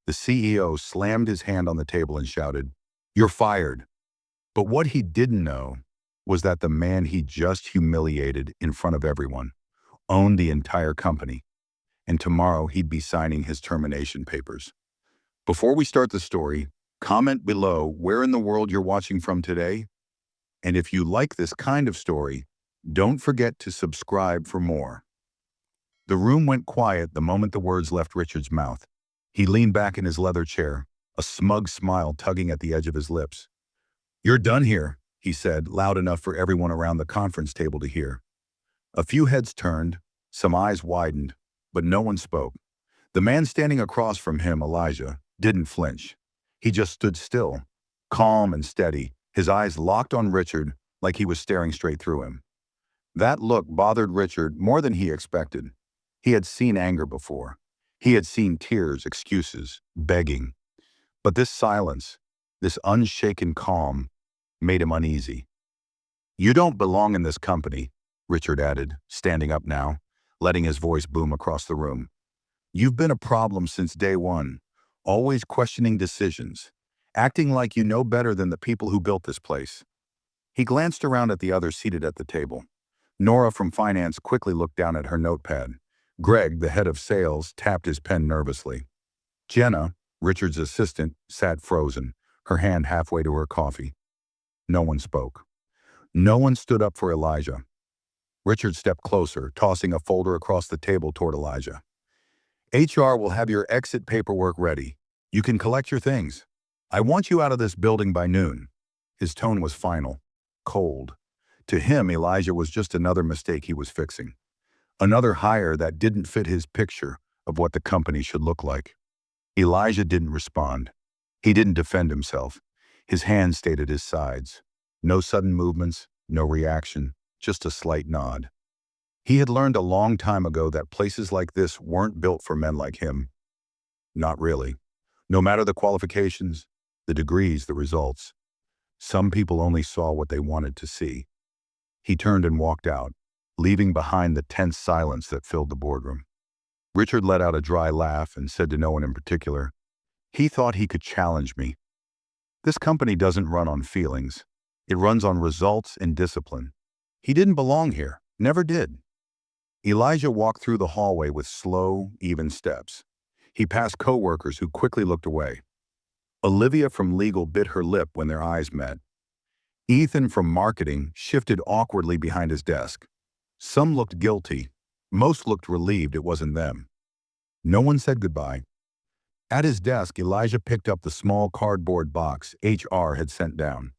The CEO slammed his hand on the table and shouted, "You're fired." But what he didn't know was that the man he just humiliated in front of everyone owned the entire company, and tomorrow he'd be signing his termination papers. Before we start the story, comment below where in the world you're watching from today, and if you like this kind of story, don't forget to subscribe for more. The room went quiet the moment the words left Richard's mouth. He leaned back in his leather chair, a smug smile tugging at the edge of his lips. "You're done here," he said, loud enough for everyone around the conference table to hear. A few heads turned, some eyes widened, but no one spoke. The man standing across from him, Elijah, didn't flinch. He just stood still, calm and steady, his eyes locked on Richard like he was staring straight through him. That look bothered Richard more than he expected. He had seen anger before. He had seen tears, excuses, begging. But this silence, this unshaken calm, made him uneasy. "You don't belong in this company," Richard added, standing up now, letting his voice boom across the room. "You've been a problem since day one, always questioning decisions, acting like you know better than the people who built this place." He glanced around at the others seated at the table. Nora from finance quickly looked down at her notepad. Greg, the head of sales, tapped his pen nervously. Jenna, Richard's assistant, sat frozen, her hand halfway to her coffee. No one spoke. No one stood up for Elijah. Richard stepped closer, tossing a folder across the table toward Elijah. "HR will have your exit paperwork ready. You can collect your things. I want you out of this building by noon." His tone was final, cold. To him, Elijah was just another mistake he was fixing. Another hire that didn't fit his picture of what the company should look like. Elijah didn't respond. He didn't defend himself. His hands stayed at his sides. No sudden movements, no reaction, just a slight nod. He had learned a long time ago that places like this weren't built for men like him. Not really. No matter the qualifications, the degrees, the results. Some people only saw what they wanted to see. He turned and walked out, leaving behind the tense silence that filled the boardroom. Richard let out a dry laugh and said to no one in particular, "He thought he could challenge me. This company doesn't run on feelings. It runs on results and discipline. He didn't belong here, never did." Elijah walked through the hallway with slow, even steps. He passed coworkers who quickly looked away. Olivia from legal bit her lip when their eyes met. Ethan from marketing shifted awkwardly behind his desk. Some looked guilty. Most looked relieved it wasn't them. No one said goodbye. At his desk, Elijah picked up the small cardboard box HR had sent down.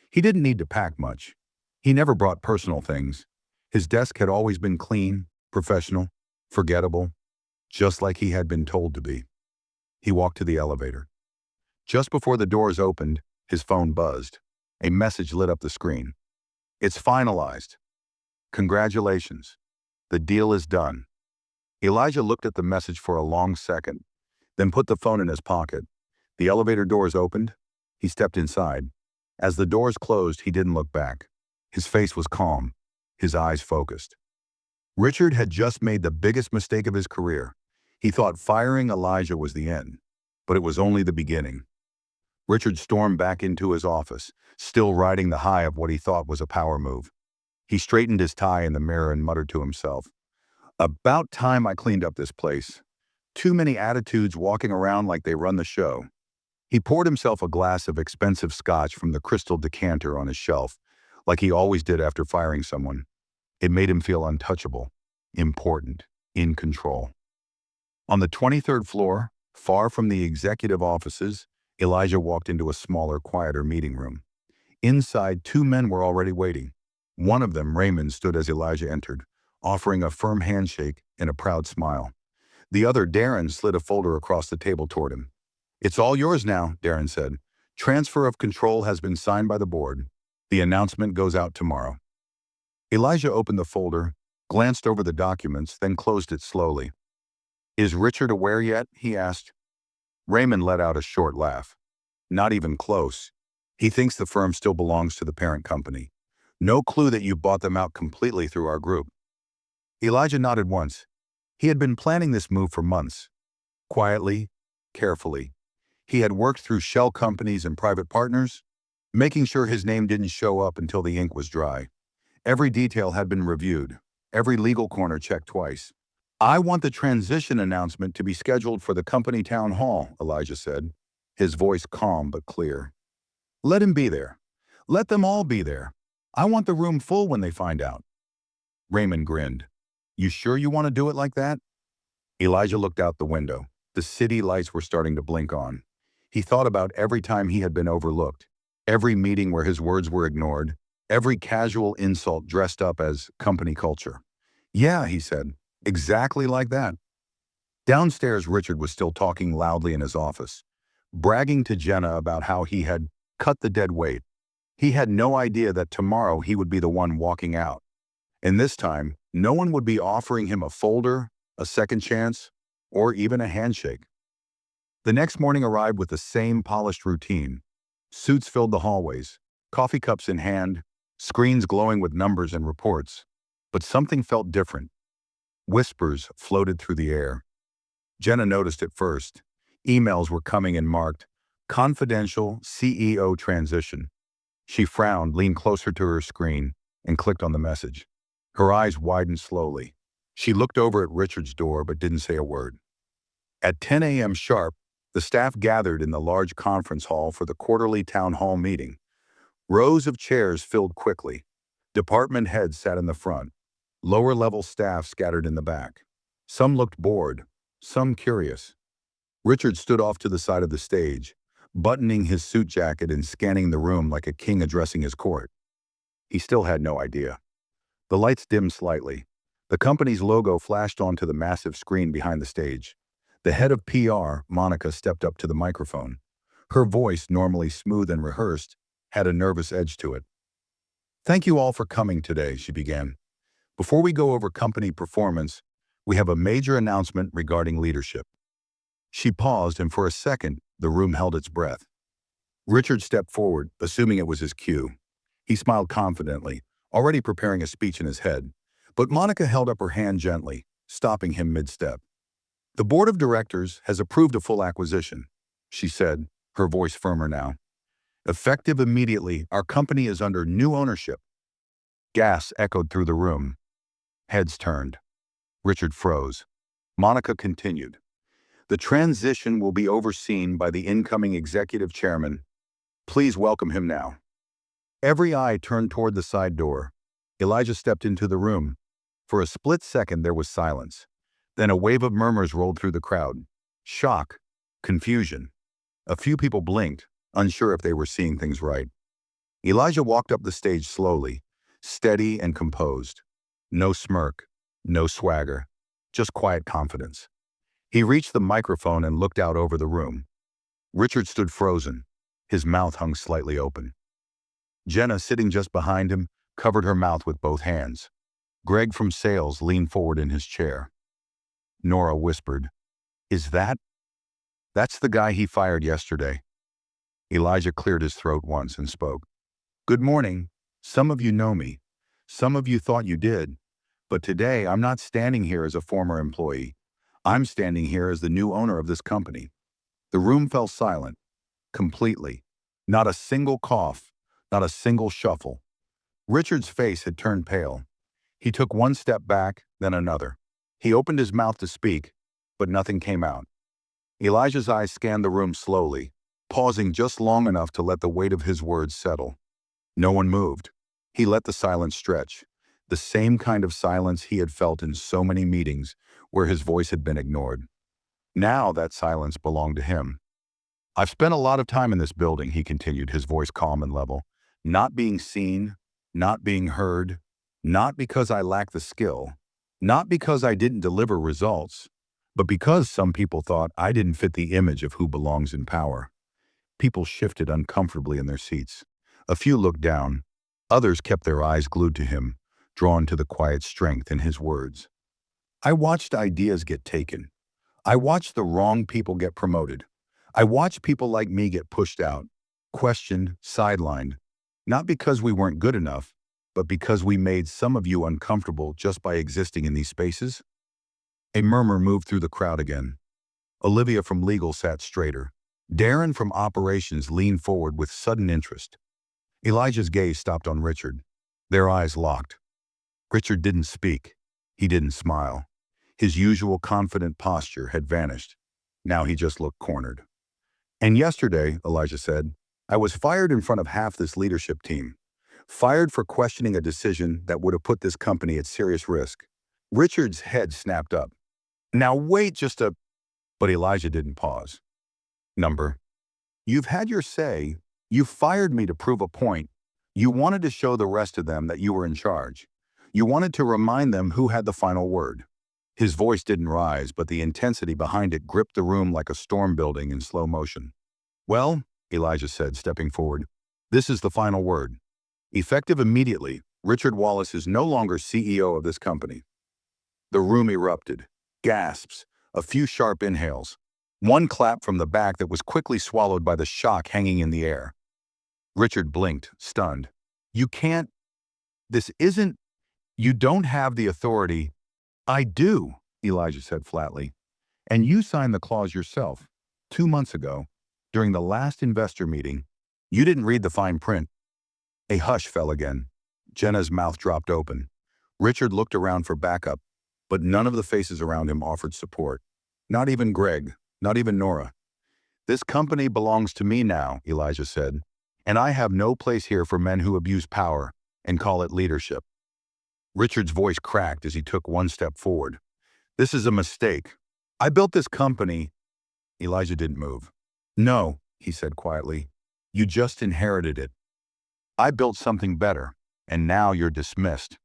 He didn't need to pack much. He never brought personal things. His desk had always been clean, professional, forgettable, just like he had been told to be. He walked to the elevator. Just before the doors opened, his phone buzzed. A message lit up the screen. "It's finalized. Congratulations. The deal is done." Elijah looked at the message for a long second, then put the phone in his pocket. The elevator doors opened. He stepped inside. As the doors closed, he didn't look back. His face was calm, his eyes focused. Richard had just made the biggest mistake of his career. He thought firing Elijah was the end, but it was only the beginning. Richard stormed back into his office, still riding the high of what he thought was a power move. He straightened his tie in the mirror and muttered to himself, "About time I cleaned up this place. Too many attitudes walking around like they run the show." He poured himself a glass of expensive scotch from the crystal decanter on his shelf, like he always did after firing someone. It made him feel untouchable, important, in control. On the 23rd floor, far from the executive offices, Elijah walked into a smaller, quieter meeting room. Inside, two men were already waiting. One of them, Raymond, stood as Elijah entered, offering a firm handshake and a proud smile. The other, Darren, slid a folder across the table toward him. "It's all yours now," Darren said. "Transfer of control has been signed by the board. The announcement goes out tomorrow." Elijah opened the folder, glanced over the documents, then closed it slowly. "Is Richard aware yet?" he asked. Raymond let out a short laugh. "Not even close. He thinks the firm still belongs to the parent company. No clue that you bought them out completely through our group." Elijah nodded once. He had been planning this move for months. Quietly, carefully, He had worked through shell companies and private partners, making sure his name didn't show up until the ink was dry. Every detail had been reviewed, every legal corner checked twice. I want the transition announcement to be scheduled for the company town hall, Elijah said, his voice calm but clear. Let him be there. Let them all be there. I want the room full when they find out. Raymond grinned. You sure you want to do it like that? Elijah looked out the window. The city lights were starting to blink on. He thought about every time he had been overlooked, every meeting where his words were ignored, every casual insult dressed up as company culture. Yeah, he said, exactly like that. Downstairs, Richard was still talking loudly in his office, bragging to Jenna about how he had cut the dead weight. He had no idea that tomorrow he would be the one walking out. And this time, no one would be offering him a folder, a second chance, or even a handshake. The next morning arrived with the same polished routine. Suits filled the hallways, coffee cups in hand, screens glowing with numbers and reports. But something felt different. Whispers floated through the air. Jenna noticed it first. Emails were coming in marked, "Confidential CEO transition." She frowned, leaned closer to her screen, and clicked on the message. Her eyes widened slowly. She looked over at Richard's door but didn't say a word. At 10 a.m. sharp, the staff gathered in the large conference hall for the quarterly town hall meeting. Rows of chairs filled quickly. Department heads sat in the front. Lower-level staff scattered in the back. Some looked bored, some curious. Richard stood off to the side of the stage, buttoning his suit jacket and scanning the room like a king addressing his court. He still had no idea. The lights dimmed slightly. The company's logo flashed onto the massive screen behind the stage. The head of PR, Monica, stepped up to the microphone. Her voice, normally smooth and rehearsed, had a nervous edge to it. Thank you all for coming today, she began. Before we go over company performance, we have a major announcement regarding leadership. She paused, and for a second, the room held its breath. Richard stepped forward, assuming it was his cue. He smiled confidently, already preparing a speech in his head. But Monica held up her hand gently, stopping him mid-step. The board of directors has approved a full acquisition, she said, her voice firmer now. Effective immediately, our company is under new ownership. Gasps echoed through the room. Heads turned. Richard froze. Monica continued. The transition will be overseen by the incoming executive chairman. Please welcome him now. Every eye turned toward the side door. Elijah stepped into the room. For a split second, there was silence. Then a wave of murmurs rolled through the crowd. Shock, confusion. A few people blinked, unsure if they were seeing things right. Elijah walked up the stage slowly, steady and composed. No smirk, no swagger, just quiet confidence. He reached the microphone and looked out over the room. Richard stood frozen. His mouth hung slightly open. Jenna, sitting just behind him, covered her mouth with both hands. Greg from sales leaned forward in his chair. Nora whispered, "Is that's the guy he fired yesterday." Elijah cleared his throat once and spoke. "Good morning. Some of you know me. Some of you thought you did. But today, I'm not standing here as a former employee. I'm standing here as the new owner of this company." The room fell silent, completely. Not a single cough, not a single shuffle. Richard's face had turned pale. He took one step back, then another. He opened his mouth to speak, but nothing came out. Elijah's eyes scanned the room slowly, pausing just long enough to let the weight of his words settle. No one moved. He let the silence stretch, the same kind of silence he had felt in so many meetings where his voice had been ignored. Now that silence belonged to him. "I've spent a lot of time in this building," he continued, his voice calm and level. "Not being seen, not being heard, not because I lack the skill, not because I didn't deliver results, but because some people thought I didn't fit the image of who belongs in power." People shifted uncomfortably in their seats. A few looked down. Others kept their eyes glued to him, drawn to the quiet strength in his words. "I watched ideas get taken. I watched the wrong people get promoted. I watched people like me get pushed out, questioned, sidelined, not because we weren't good enough, but because we made some of you uncomfortable just by existing in these spaces." A murmur moved through the crowd again. Olivia from legal sat straighter. Darren from operations leaned forward with sudden interest. Elijah's gaze stopped on Richard. Their eyes locked. Richard didn't speak. He didn't smile. His usual confident posture had vanished. Now he just looked cornered. And yesterday, Elijah said, I was fired in front of half this leadership team. Fired for questioning a decision that would have put this company at serious risk. Richard's head snapped up. Now wait just a... But Elijah didn't pause. Number, you've had your say. You fired me to prove a point. You wanted to show the rest of them that you were in charge. You wanted to remind them who had the final word. His voice didn't rise, but the intensity behind it gripped the room like a storm building in slow motion. Well, Elijah said, stepping forward, this is the final word. Effective immediately, Richard Wallace is no longer CEO of this company. The room erupted. Gasps, a few sharp inhales. One clap from the back that was quickly swallowed by the shock hanging in the air. Richard blinked, stunned. You can't... This isn't... You don't have the authority. I do, Elijah said flatly. And you signed the clause yourself, 2 months ago, during the last investor meeting. You didn't read the fine print. A hush fell again. Jenna's mouth dropped open. Richard looked around for backup, but none of the faces around him offered support. Not even Greg, not even Nora. This company belongs to me now, Elijah said, and I have no place here for men who abuse power and call it leadership. Richard's voice cracked as he took one step forward. This is a mistake. I built this company. Elijah didn't move. No, he said quietly. You just inherited it. I built something better, and now you're dismissed.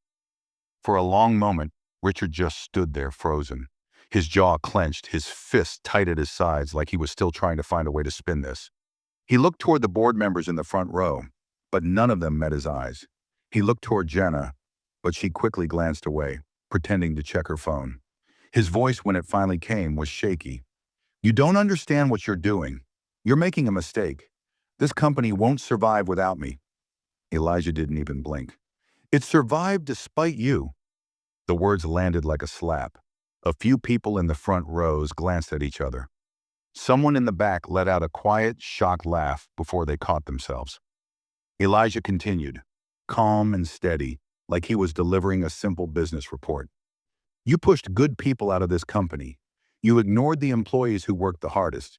For a long moment, Richard just stood there frozen. His jaw clenched, his fists tight at his sides like he was still trying to find a way to spin this. He looked toward the board members in the front row, but none of them met his eyes. He looked toward Jenna, but she quickly glanced away, pretending to check her phone. His voice, when it finally came, was shaky. You don't understand what you're doing. You're making a mistake. This company won't survive without me. Elijah didn't even blink. It survived despite you. The words landed like a slap. A few people in the front rows glanced at each other. Someone in the back let out a quiet, shocked laugh before they caught themselves. Elijah continued, calm and steady, like he was delivering a simple business report. You pushed good people out of this company. You ignored the employees who worked the hardest.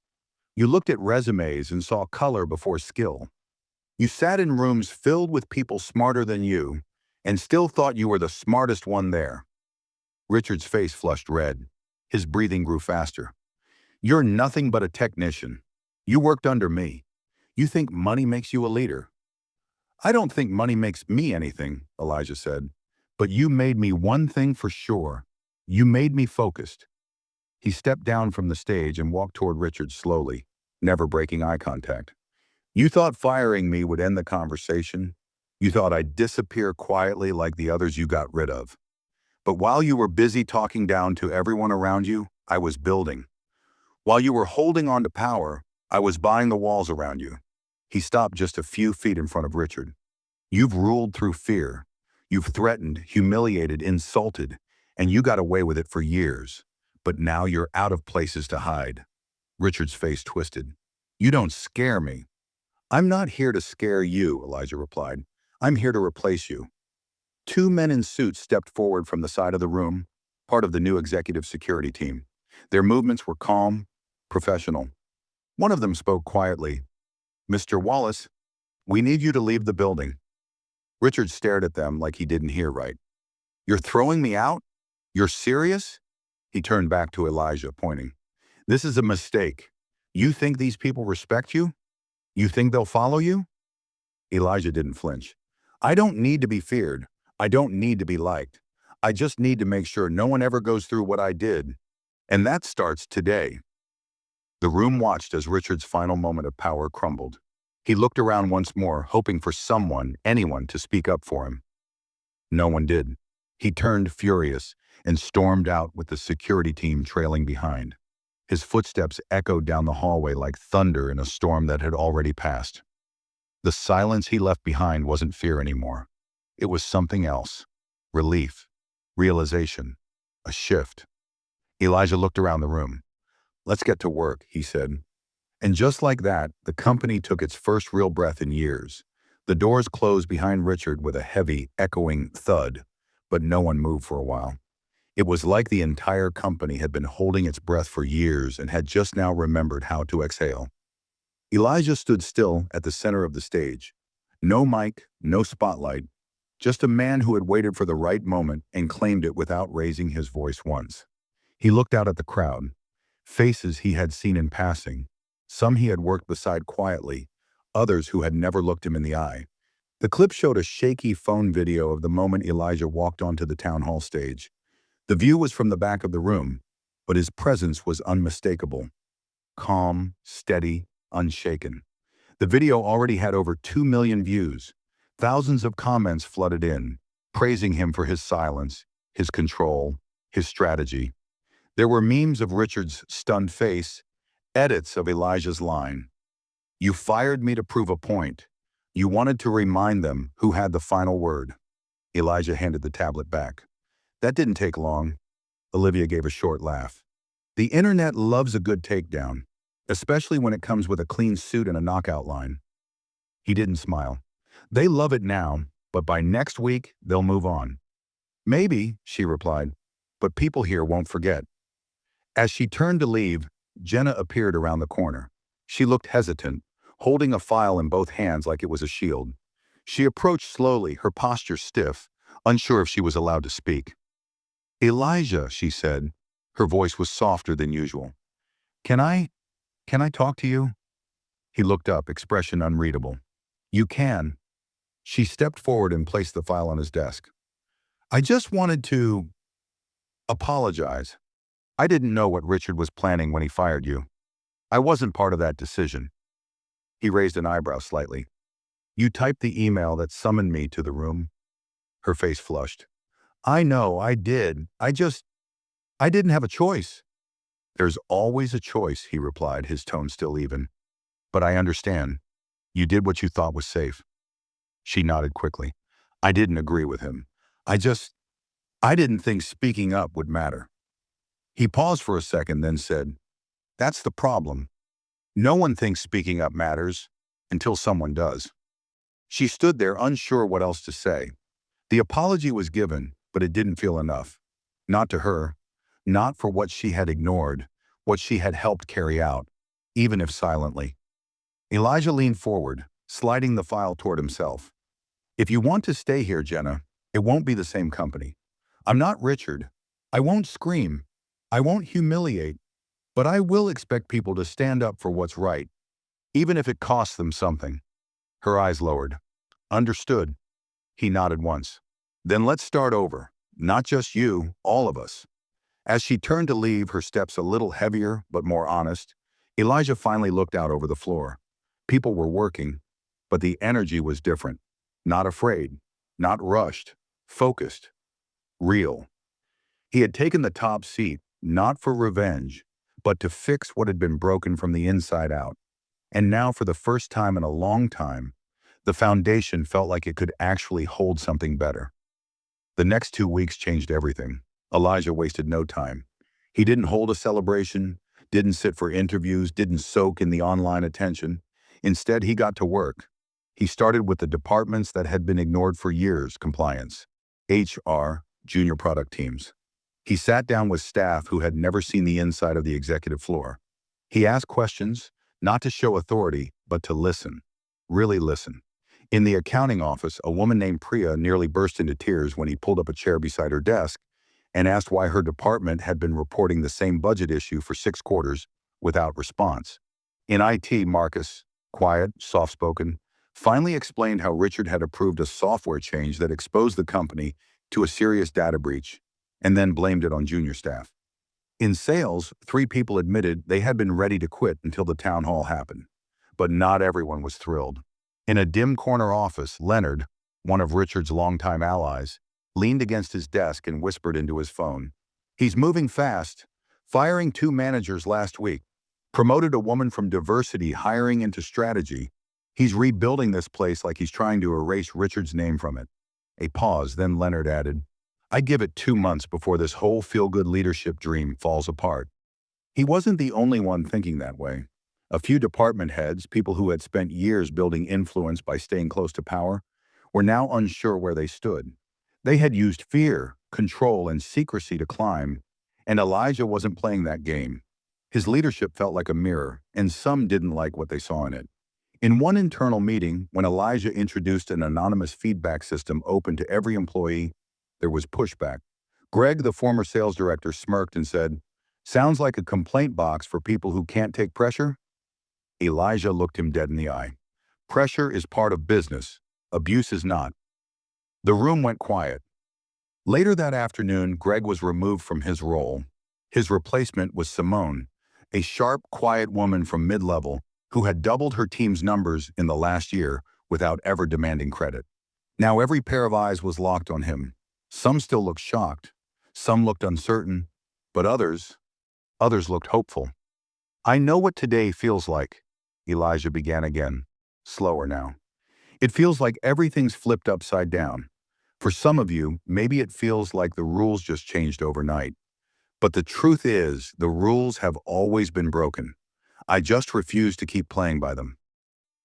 You looked at resumes and saw color before skill. You sat in rooms filled with people smarter than you and still thought you were the smartest one there. Richard's face flushed red. His breathing grew faster. You're nothing but a technician. You worked under me. You think money makes you a leader. I don't think money makes me anything, Elijah said. But you made me one thing for sure. You made me focused. He stepped down from the stage and walked toward Richard slowly, never breaking eye contact. You thought firing me would end the conversation. You thought I'd disappear quietly like the others you got rid of. But while you were busy talking down to everyone around you, I was building. While you were holding on to power, I was buying the walls around you. He stopped just a few feet in front of Richard. You've ruled through fear. You've threatened, humiliated, insulted, and you got away with it for years. But now you're out of places to hide. Richard's face twisted. You don't scare me. I'm not here to scare you, Elijah replied. I'm here to replace you. 2 men in suits stepped forward from the side of the room, part of the new executive security team. Their movements were calm, professional. One of them spoke quietly. Mr. Wallace, we need you to leave the building. Richard stared at them like he didn't hear right. You're throwing me out? You're serious? He turned back to Elijah, pointing. This is a mistake. You think these people respect you? You think they'll follow you? Elijah didn't flinch. I don't need to be feared. I don't need to be liked. I just need to make sure no one ever goes through what I did. And that starts today. The room watched as Richard's final moment of power crumbled. He looked around once more, hoping for someone, anyone, to speak up for him. No one did. He turned furious and stormed out with the security team trailing behind. His footsteps echoed down the hallway like thunder in a storm that had already passed. The silence he left behind wasn't fear anymore. It was something else. Relief, realization, a shift. Elijah looked around the room. Let's get to work, he said. And just like that, the company took its first real breath in years. The doors closed behind Richard with a heavy, echoing thud, but no one moved for a while. It was like the entire company had been holding its breath for years and had just now remembered how to exhale. Elijah stood still at the center of the stage. No mic, no spotlight, just a man who had waited for the right moment and claimed it without raising his voice once. He looked out at the crowd, faces he had seen in passing, some he had worked beside quietly, others who had never looked him in the eye. The clip showed a shaky phone video of the moment Elijah walked onto the town hall stage. The view was from the back of the room, but his presence was unmistakable. Calm, steady, unshaken. The video already had over 2 million views. Thousands of comments flooded in, praising him for his silence, his control, his strategy. There were memes of Richard's stunned face, edits of Elijah's line. "You fired me to prove a point. You wanted to remind them who had the final word." Elijah handed the tablet back. "That didn't take long." Olivia gave a short laugh. "The internet loves a good takedown, especially when it comes with a clean suit and a knockout line." He didn't smile. "They love it now, but by next week, they'll move on." "Maybe," she replied, "but people here won't forget." As she turned to leave, Jenna appeared around the corner. She looked hesitant, holding a file in both hands like it was a shield. She approached slowly, her posture stiff, unsure if she was allowed to speak. "Elijah," she said. Her voice was softer than usual. Can I talk to you?" He looked up, expression unreadable. "You can." She stepped forward and placed the file on his desk. "I just wanted to apologize. I didn't know what Richard was planning when he fired you. I wasn't part of that decision." He raised an eyebrow slightly. "You typed the email that summoned me to the room?" Her face flushed. "I know, I did. I didn't have a choice." "There's always a choice," he replied, his tone still even. "But I understand. You did what you thought was safe." She nodded quickly. "I didn't agree with him. I just, I didn't think speaking up would matter." He paused for a second, then said, "That's the problem. No one thinks speaking up matters until someone does." She stood there, unsure what else to say. The apology was given, but it didn't feel enough. Not to her. Not for what she had ignored, what she had helped carry out, even if silently. Elijah leaned forward, sliding the file toward himself. "If you want to stay here, Jenna, it won't be the same company. I'm not Richard. I won't scream. I won't humiliate. But I will expect people to stand up for what's right, even if it costs them something." Her eyes lowered. "Understood." He nodded once. "Then let's start over. Not just you, all of us." As she turned to leave, her steps a little heavier but more honest, Elijah finally looked out over the floor. People were working, but the energy was different. Not afraid, not rushed, focused, real. He had taken the top seat, not for revenge, but to fix what had been broken from the inside out. And now, for the first time in a long time, the foundation felt like it could actually hold something better. The next 2 weeks changed everything. Elijah wasted no time. He didn't hold a celebration, didn't sit for interviews, didn't soak in the online attention. Instead, he got to work. He started with the departments that had been ignored for years: compliance, HR, junior product teams. He sat down with staff who had never seen the inside of the executive floor. He asked questions, not to show authority, but to listen. Really listen. In the accounting office, a woman named Priya nearly burst into tears when he pulled up a chair beside her desk and asked why her department had been reporting the same budget issue for 6 quarters without response. In IT, Marcus, quiet, soft-spoken, finally explained how Richard had approved a software change that exposed the company to a serious data breach, and then blamed it on junior staff. In sales, 3 people admitted they had been ready to quit until the town hall happened. But not everyone was thrilled. In a dim corner office, Leonard, one of Richard's longtime allies, leaned against his desk and whispered into his phone. "He's moving fast, firing 2 managers last week, promoted a woman from diversity hiring into strategy. He's rebuilding this place like he's trying to erase Richard's name from it." A pause, then Leonard added, "I give it 2 months before this whole feel-good leadership dream falls apart." He wasn't the only one thinking that way. A few department heads, people who had spent years building influence by staying close to power, were now unsure where they stood. They had used fear, control, and secrecy to climb, and Elijah wasn't playing that game. His leadership felt like a mirror, and some didn't like what they saw in it. In one internal meeting, when Elijah introduced an anonymous feedback system open to every employee, there was pushback. Greg, the former sales director, smirked and said, "Sounds like a complaint box for people who can't take pressure?" Elijah looked him dead in the eye. "Pressure is part of business. Abuse is not." The room went quiet. Later that afternoon, Greg was removed from his role. His replacement was Simone, a sharp, quiet woman from mid-level who had doubled her team's numbers in the last year without ever demanding credit. Now every pair of eyes was locked on him. Some still looked shocked, some looked uncertain, but others looked hopeful. "I know what today feels like," Elijah began again, slower now. "It feels like everything's flipped upside down. For some of you, maybe it feels like the rules just changed overnight. But the truth is, the rules have always been broken. I just refuse to keep playing by them."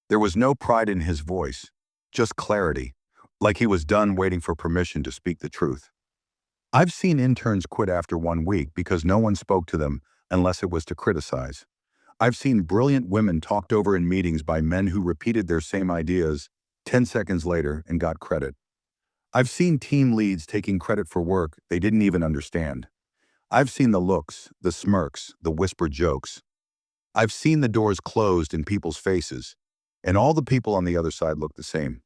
There was no pride in his voice, just clarity, like he was done waiting for permission to speak the truth. "I've seen interns quit after 1 week because no one spoke to them unless it was to criticize. I've seen brilliant women talked over in meetings by men who repeated their same ideas 10 seconds later and got credit. I've seen team leads taking credit for work they didn't even understand. I've seen the looks, the smirks, the whispered jokes. I've seen the doors closed in people's faces, and all the people on the other side looked the same.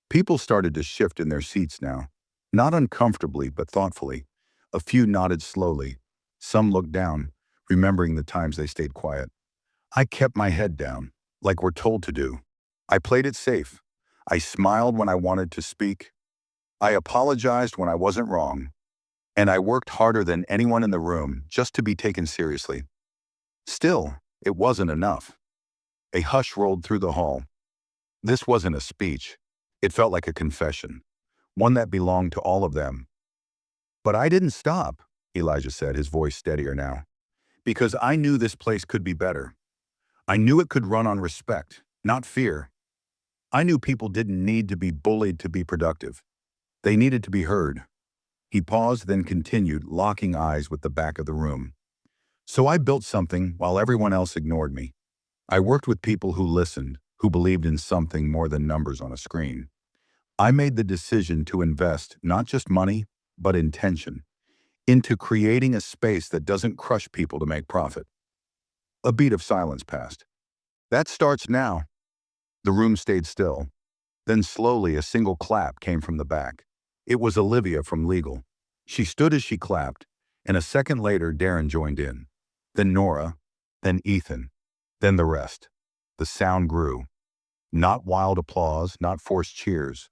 People started to shift in their seats now, not uncomfortably but thoughtfully. A few nodded slowly. Some looked down, remembering the times they stayed quiet. I kept my head down, like we're told to do. I played it safe. I smiled when I wanted to speak. I apologized when I wasn't wrong. And I worked harder than anyone in the room just to be taken seriously. Still, it wasn't enough. A hush rolled through the hall. This wasn't a speech. It felt like a confession, one that belonged to all of them. "But I didn't stop," Elijah said, his voice steadier now, "because I knew this place could be better. I knew it could run on respect, not fear. I knew people didn't need to be bullied to be productive. They needed to be heard." He paused, then continued, locking eyes with the back of the room. "So I built something while everyone else ignored me. I worked with people who listened, who believed in something more than numbers on a screen. I made the decision to invest not just money, but intention, into creating a space that doesn't crush people to make profit." A beat of silence passed. "That starts now." The room stayed still. Then slowly a single clap came from the back. It was Olivia from legal. She stood as she clapped, and a second later Darren joined in. Then Nora, then Ethan, then the rest. The sound grew. Not wild applause, not forced cheers,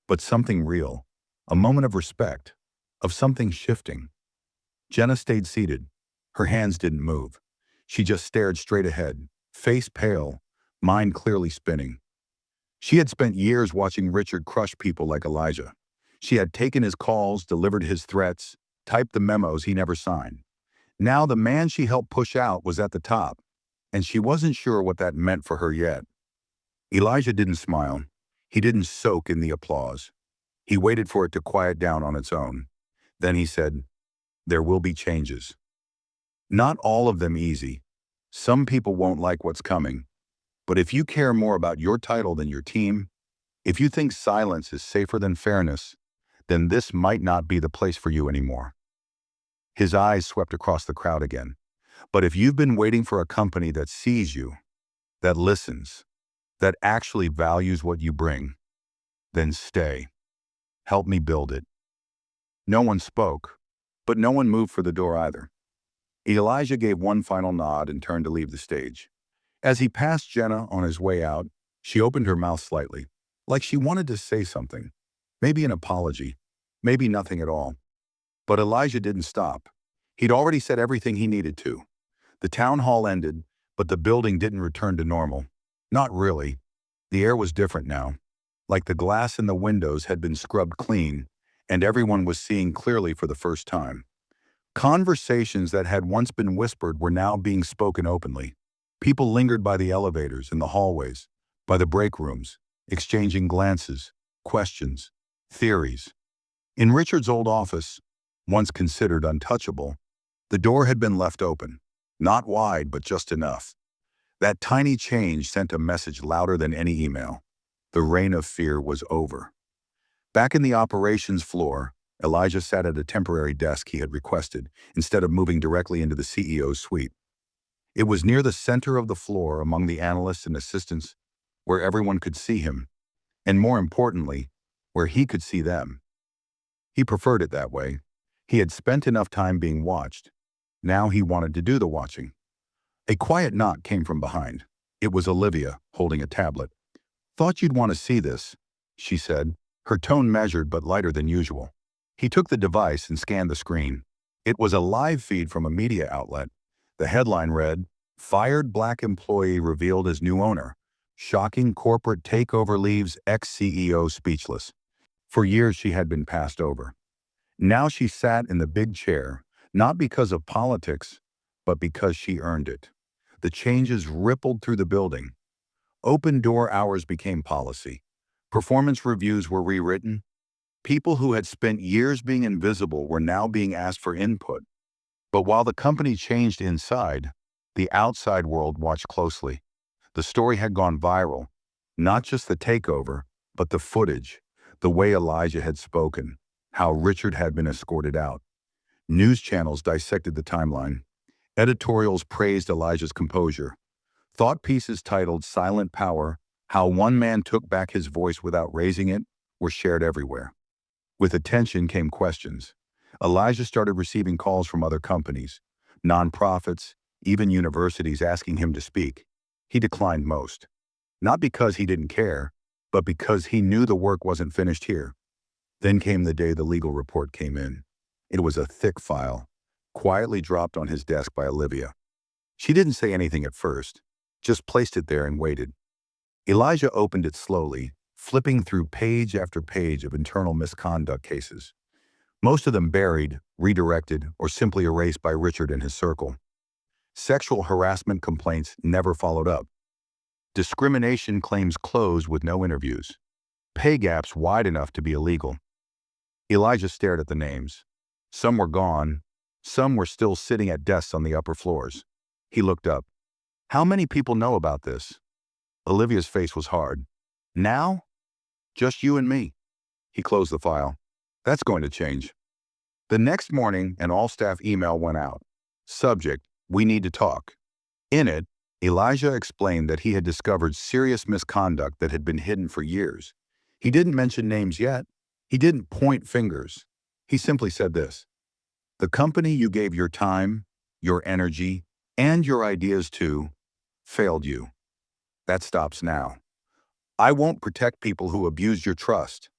but something real. A moment of respect, of something shifting. Jenna stayed seated. Her hands didn't move. She just stared straight ahead, face pale, mind clearly spinning. She had spent years watching Richard crush people like Elijah. She had taken his calls, delivered his threats, typed the memos he never signed. Now the man she helped push out was at the top, and she wasn't sure what that meant for her yet. Elijah didn't smile. He didn't soak in the applause. He waited for it to quiet down on its own. Then he said, "There will be changes. Not all of them easy. Some people won't like what's coming. But if you care more about your title than your team, if you think silence is safer than fairness, then this might not be the place for you anymore." His eyes swept across the crowd again. "But if you've been waiting for a company that sees you, that listens, that actually values what you bring, then stay. Help me build it." No one spoke, but no one moved for the door either. Elijah gave one final nod and turned to leave the stage. As he passed Jenna on his way out, she opened her mouth slightly, like she wanted to say something. Maybe an apology, maybe nothing at all. But Elijah didn't stop. He'd already said everything he needed to. The town hall ended, but the building didn't return to normal. Not really. The air was different now. Like the glass in the windows had been scrubbed clean, and everyone was seeing clearly for the first time. Conversations that had once been whispered were now being spoken openly. People lingered by the elevators, in the hallways, by the break rooms, exchanging glances, questions, theories. In Richard's old office, once considered untouchable, the door had been left open, not wide, but just enough. That tiny change sent a message louder than any email. The reign of fear was over. Back in the operations floor, Elijah sat at a temporary desk he had requested, instead of moving directly into the CEO's suite. It was near the center of the floor among the analysts and assistants, where everyone could see him, and more importantly, where he could see them. He preferred it that way. He had spent enough time being watched. Now he wanted to do the watching. A quiet knock came from behind. It was Olivia, holding a tablet. "Thought you'd want to see this," she said, her tone measured but lighter than usual. He took the device and scanned the screen. It was a live feed from a media outlet. The headline read, "Fired Black Employee Revealed as New Owner. Shocking Corporate Takeover Leaves Ex-CEO Speechless." For years she had been passed over. Now she sat in the big chair, not because of politics, but because she earned it. The changes rippled through the building. Open door hours became policy. Performance reviews were rewritten. People who had spent years being invisible were now being asked for input. But while the company changed inside, the outside world watched closely. The story had gone viral. Not just the takeover, but the footage, the way Elijah had spoken, how Richard had been escorted out. News channels dissected the timeline. Editorials praised Elijah's composure. Thought pieces titled "Silent Power: How One Man Took Back His Voice Without Raising It" were shared everywhere. With attention came questions. Elijah started receiving calls from other companies, nonprofits, even universities asking him to speak. He declined most. Not because he didn't care, but because he knew the work wasn't finished here. Then came the day the legal report came in. It was a thick file, quietly dropped on his desk by Olivia. She didn't say anything at first, just placed it there and waited. Elijah opened it slowly, flipping through page after page of internal misconduct cases. Most of them buried, redirected, or simply erased by Richard and his circle. Sexual harassment complaints never followed up. Discrimination claims closed with no interviews. Pay gaps wide enough to be illegal. Elijah stared at the names. Some were gone. Some were still sitting at desks on the upper floors. He looked up. "How many people know about this?" Olivia's face was hard. "Now? Just you and me." He closed the file. "That's going to change." The next morning, an all-staff email went out. Subject: "We need to talk." In it, Elijah explained that he had discovered serious misconduct that had been hidden for years. He didn't mention names yet. He didn't point fingers. He simply said this: "The company you gave your time, your energy, and your ideas to failed you. That stops now. I won't protect people who abused your trust.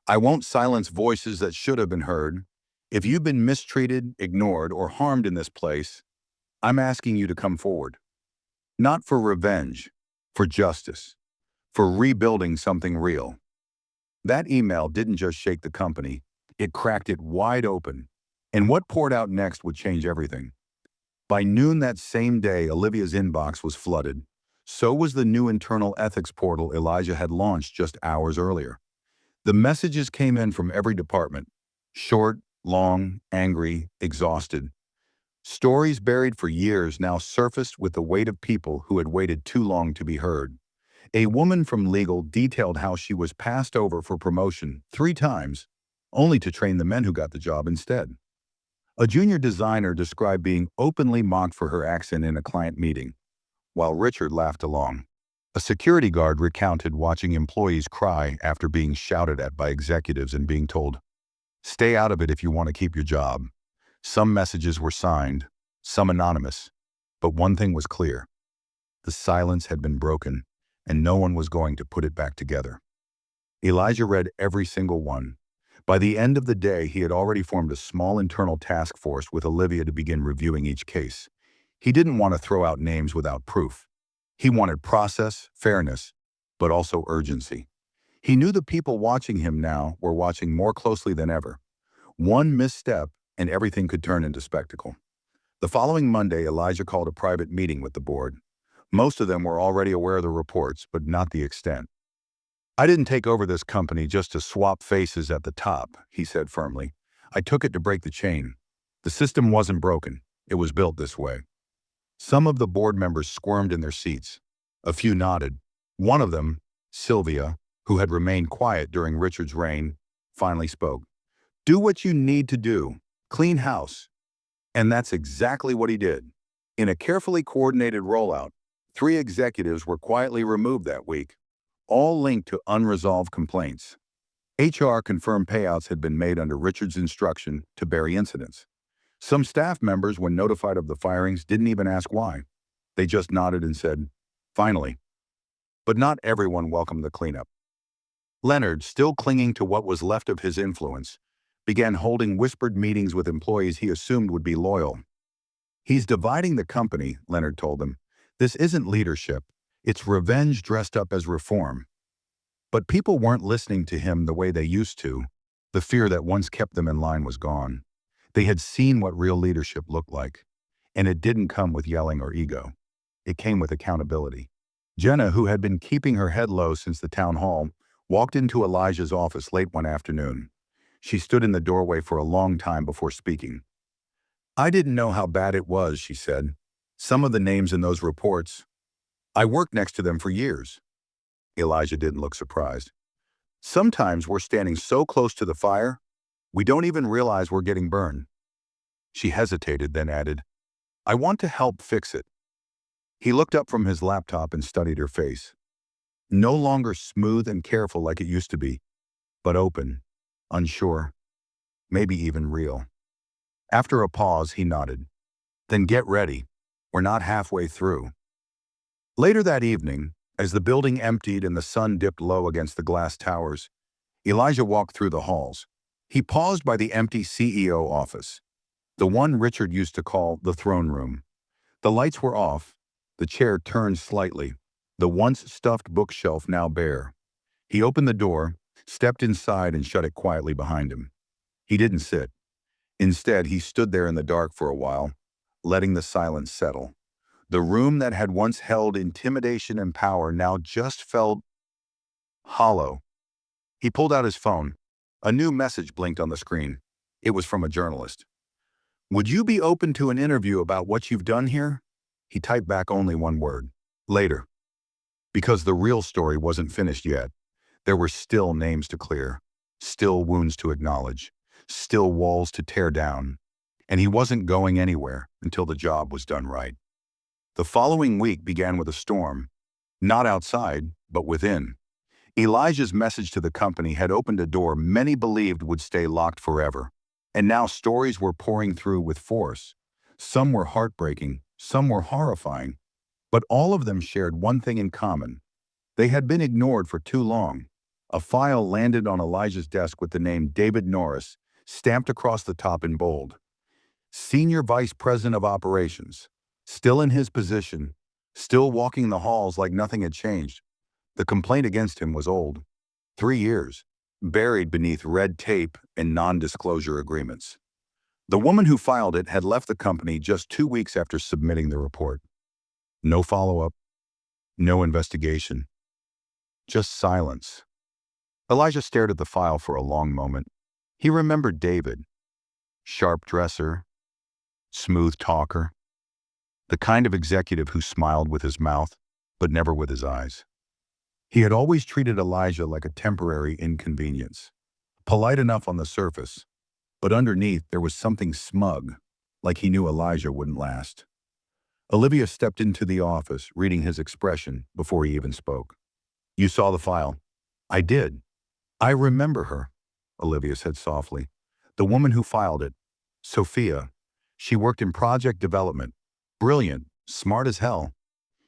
I won't silence voices that should have been heard. If you've been mistreated, ignored, or harmed in this place, I'm asking you to come forward. Not for revenge, for justice, for rebuilding something real." That email didn't just shake the company, it cracked it wide open. And what poured out next would change everything. By noon that same day, Olivia's inbox was flooded. So was the new internal ethics portal Elijah had launched just hours earlier. The messages came in from every department. Short, long, angry, exhausted. Stories buried for years now surfaced with the weight of people who had waited too long to be heard. A woman from legal detailed how she was passed over for promotion 3 times, only to train the men who got the job instead. A junior designer described being openly mocked for her accent in a client meeting, while Richard laughed along. A security guard recounted watching employees cry after being shouted at by executives and being told, "Stay out of it if you want to keep your job." Some messages were signed, some anonymous, but one thing was clear. The silence had been broken, and no one was going to put it back together. Elijah read every single one. By the end of the day, he had already formed a small internal task force with Olivia to begin reviewing each case. He didn't want to throw out names without proof. He wanted process, fairness, but also urgency. He knew the people watching him now were watching more closely than ever. One misstep, and everything could turn into spectacle. The following Monday, Elijah called a private meeting with the board. Most of them were already aware of the reports, but not the extent. "I didn't take over this company just to swap faces at the top," he said firmly. "I took it to break the chain. The system wasn't broken. It was built this way." Some of the board members squirmed in their seats. A few nodded. One of them, Sylvia, who had remained quiet during Richard's reign, finally spoke. "Do what you need to do. Clean house." And that's exactly what he did. In a carefully coordinated rollout, 3 executives were quietly removed that week, all linked to unresolved complaints. HR confirmed payouts had been made under Richard's instruction to bury incidents. Some staff members, when notified of the firings, didn't even ask why. They just nodded and said, "Finally." But not everyone welcomed the cleanup. Leonard, still clinging to what was left of his influence, began holding whispered meetings with employees he assumed would be loyal. "He's dividing the company," Leonard told them. "This isn't leadership. It's revenge dressed up as reform." But people weren't listening to him the way they used to. The fear that once kept them in line was gone. They had seen what real leadership looked like, and it didn't come with yelling or ego. It came with accountability. Jenna, who had been keeping her head low since the town hall, walked into Elijah's office late one afternoon. She stood in the doorway for a long time before speaking. "I didn't know how bad it was," she said. "Some of the names in those reports, I worked next to them for years." Elijah didn't look surprised. "Sometimes we're standing so close to the fire, we don't even realize we're getting burned." She hesitated, then added, "I want to help fix it." He looked up from his laptop and studied her face. No longer smooth and careful like it used to be, but open, unsure, maybe even real. After a pause, he nodded. "Then get ready. We're not halfway through." Later that evening, as the building emptied and the sun dipped low against the glass towers, Elijah walked through the halls. He paused by the empty CEO office, the one Richard used to call the throne room. The lights were off, the chair turned slightly, the once stuffed bookshelf now bare. He opened the door, stepped inside, and shut it quietly behind him. He didn't sit. Instead, he stood there in the dark for a while, letting the silence settle. The room that had once held intimidation and power now just felt hollow. He pulled out his phone. A new message blinked on the screen. It was from a journalist. "Would you be open to an interview about what you've done here?" He typed back only one word. "Later." Because the real story wasn't finished yet. There were still names to clear, still wounds to acknowledge, still walls to tear down. And he wasn't going anywhere until the job was done right. The following week began with a storm. Not outside, but within. Elijah's message to the company had opened a door many believed would stay locked forever. And now stories were pouring through with force. Some were heartbreaking, some were horrifying, but all of them shared one thing in common. They had been ignored for too long. A file landed on Elijah's desk with the name David Norris stamped across the top in bold. Senior Vice President of Operations, still in his position, still walking the halls like nothing had changed. The complaint against him was old. 3 years, buried beneath red tape and non-disclosure agreements. The woman who filed it had left the company just 2 weeks after submitting the report. No follow-up, no investigation, just silence. Elijah stared at the file for a long moment. He remembered David. Sharp dresser, smooth talker, the kind of executive who smiled with his mouth, but never with his eyes. He had always treated Elijah like a temporary inconvenience. Polite enough on the surface, but underneath there was something smug, like he knew Elijah wouldn't last. Olivia stepped into the office, reading his expression before he even spoke. "You saw the file?" "I did." "I remember her," Olivia said softly. "The woman who filed it. Sophia. She worked in project development. Brilliant, smart as hell.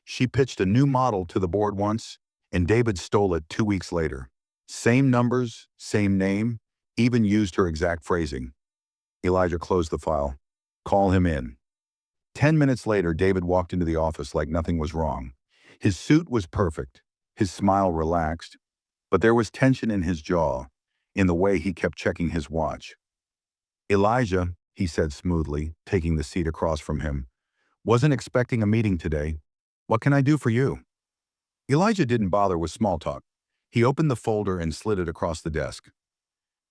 She pitched a new model to the board once, and David stole it 2 weeks later. Same numbers, same name, even used her exact phrasing." Elijah closed the file. "Call him in." 10 minutes later, David walked into the office like nothing was wrong. His suit was perfect, his smile relaxed, but there was tension in his jaw, in the way he kept checking his watch. "Elijah," he said smoothly, taking the seat across from him, "wasn't expecting a meeting today. What can I do for you? Elijah didn't bother with small talk. He opened the folder and slid it across the desk.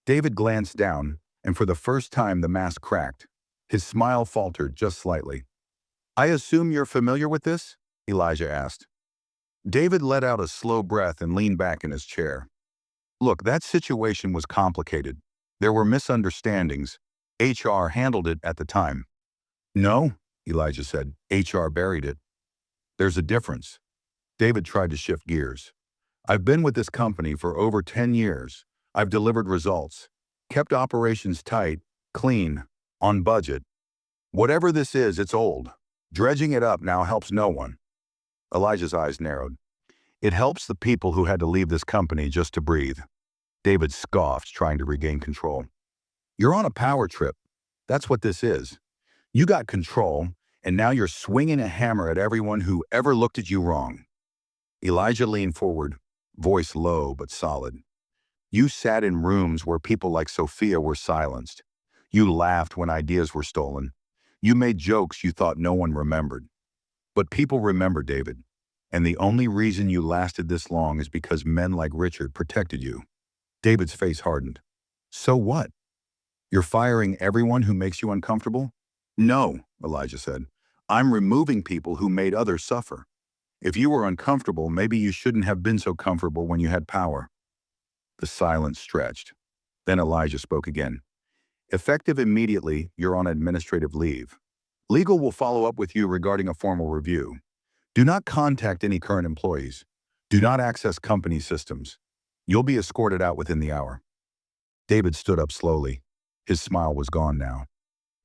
David glanced down, and for the first time the mask cracked. His smile faltered just slightly. I assume you're familiar with this? Elijah asked. David let out a slow breath and leaned back in his chair. Look, that situation was complicated. There were misunderstandings. HR handled it at the time. No, Elijah said. HR buried it. There's a difference. David tried to shift gears. I've been with this company for over 10 years. I've delivered results, kept operations tight, clean, on budget. Whatever this is, it's old. Dredging it up now helps no one. Elijah's eyes narrowed. It helps the people who had to leave this company just to breathe. David scoffed, trying to regain control. You're on a power trip. That's what this is. You got control, and now you're swinging a hammer at everyone who ever looked at you wrong. Elijah leaned forward, voice low but solid. You sat in rooms where people like Sophia were silenced. You laughed when ideas were stolen. You made jokes you thought no one remembered. But people remember, David. And the only reason you lasted this long is because men like Richard protected you. David's face hardened. So what? You're firing everyone who makes you uncomfortable? No, Elijah said. I'm removing people who made others suffer. If you were uncomfortable, maybe you shouldn't have been so comfortable when you had power. The silence stretched. Then Elijah spoke again. Effective immediately, you're on administrative leave. Legal will follow up with you regarding a formal review. Do not contact any current employees. Do not access company systems. You'll be escorted out within the hour. David stood up slowly. His smile was gone now.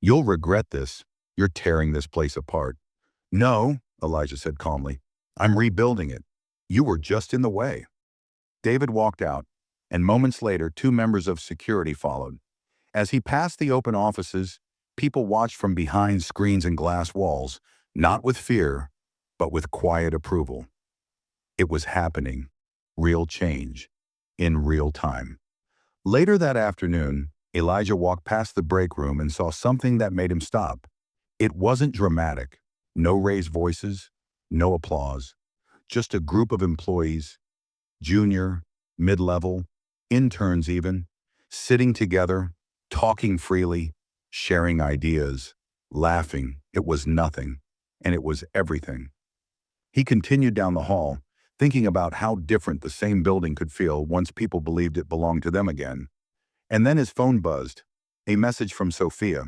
You'll regret this. You're tearing this place apart. No, Elijah said calmly. I'm rebuilding it. You were just in the way. David walked out, and moments later, 2 members of security followed. As he passed the open offices, people watched from behind screens and glass walls, not with fear, but with quiet approval. It was happening. Real change. In real time. Later that afternoon, Elijah walked past the break room and saw something that made him stop. It wasn't dramatic. No raised voices, no applause. Just a group of employees, junior, mid-level, interns even, sitting together, talking freely, sharing ideas, laughing. It was nothing, and it was everything. He continued down the hall, thinking about how different the same building could feel once people believed it belonged to them again. And then his phone buzzed. A message from Sophia.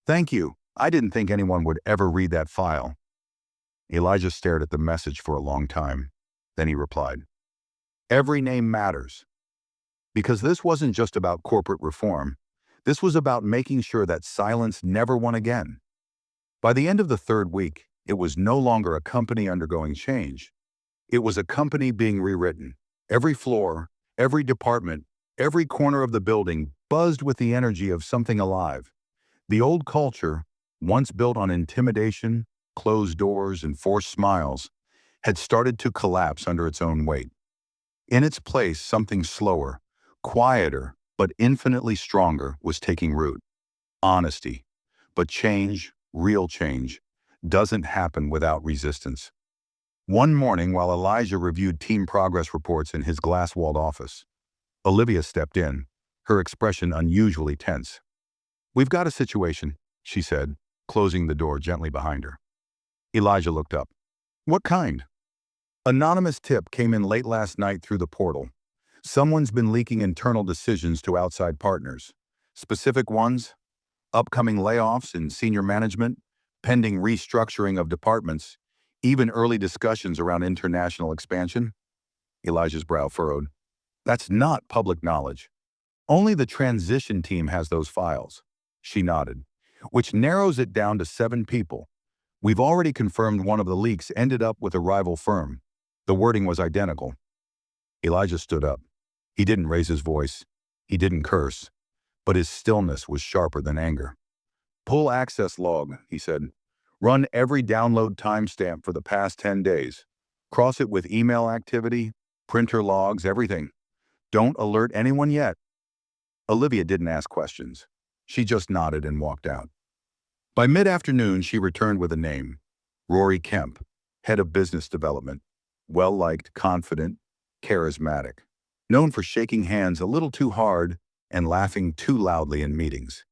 Thank you. I didn't think anyone would ever read that file. Elijah stared at the message for a long time. Then he replied, Every name matters. Because this wasn't just about corporate reform. This was about making sure that silence never won again. By the end of the 3rd week, it was no longer a company undergoing change. It was a company being rewritten. Every floor, every department, every corner of the building buzzed with the energy of something alive. The old culture, once built on intimidation, closed doors, and forced smiles, had started to collapse under its own weight. In its place, something slower, quieter, but infinitely stronger was taking root. Honesty. But change, real change, doesn't happen without resistance. One morning, while Elijah reviewed team progress reports in his glass-walled office, Olivia stepped in, her expression unusually tense. We've got a situation, she said, closing the door gently behind her. Elijah looked up. What kind? Anonymous tip came in late last night through the portal. Someone's been leaking internal decisions to outside partners. Specific ones? Upcoming layoffs in senior management, pending restructuring of departments, even early discussions around international expansion? Elijah's brow furrowed. That's not public knowledge. Only the transition team has those files. She nodded, which narrows it down to 7 people. We've already confirmed one of the leaks ended up with a rival firm. The wording was identical. Elijah stood up. He didn't raise his voice. He didn't curse. But his stillness was sharper than anger. Pull access log, he said. Run every download timestamp for the past 10 days. Cross it with email activity, printer logs, everything. Don't alert anyone yet. Olivia didn't ask questions. She just nodded and walked out. By mid-afternoon, she returned with a name. Rory Kemp, head of business development, well-liked, confident, charismatic, known for shaking hands a little too hard and laughing too loudly in meetings.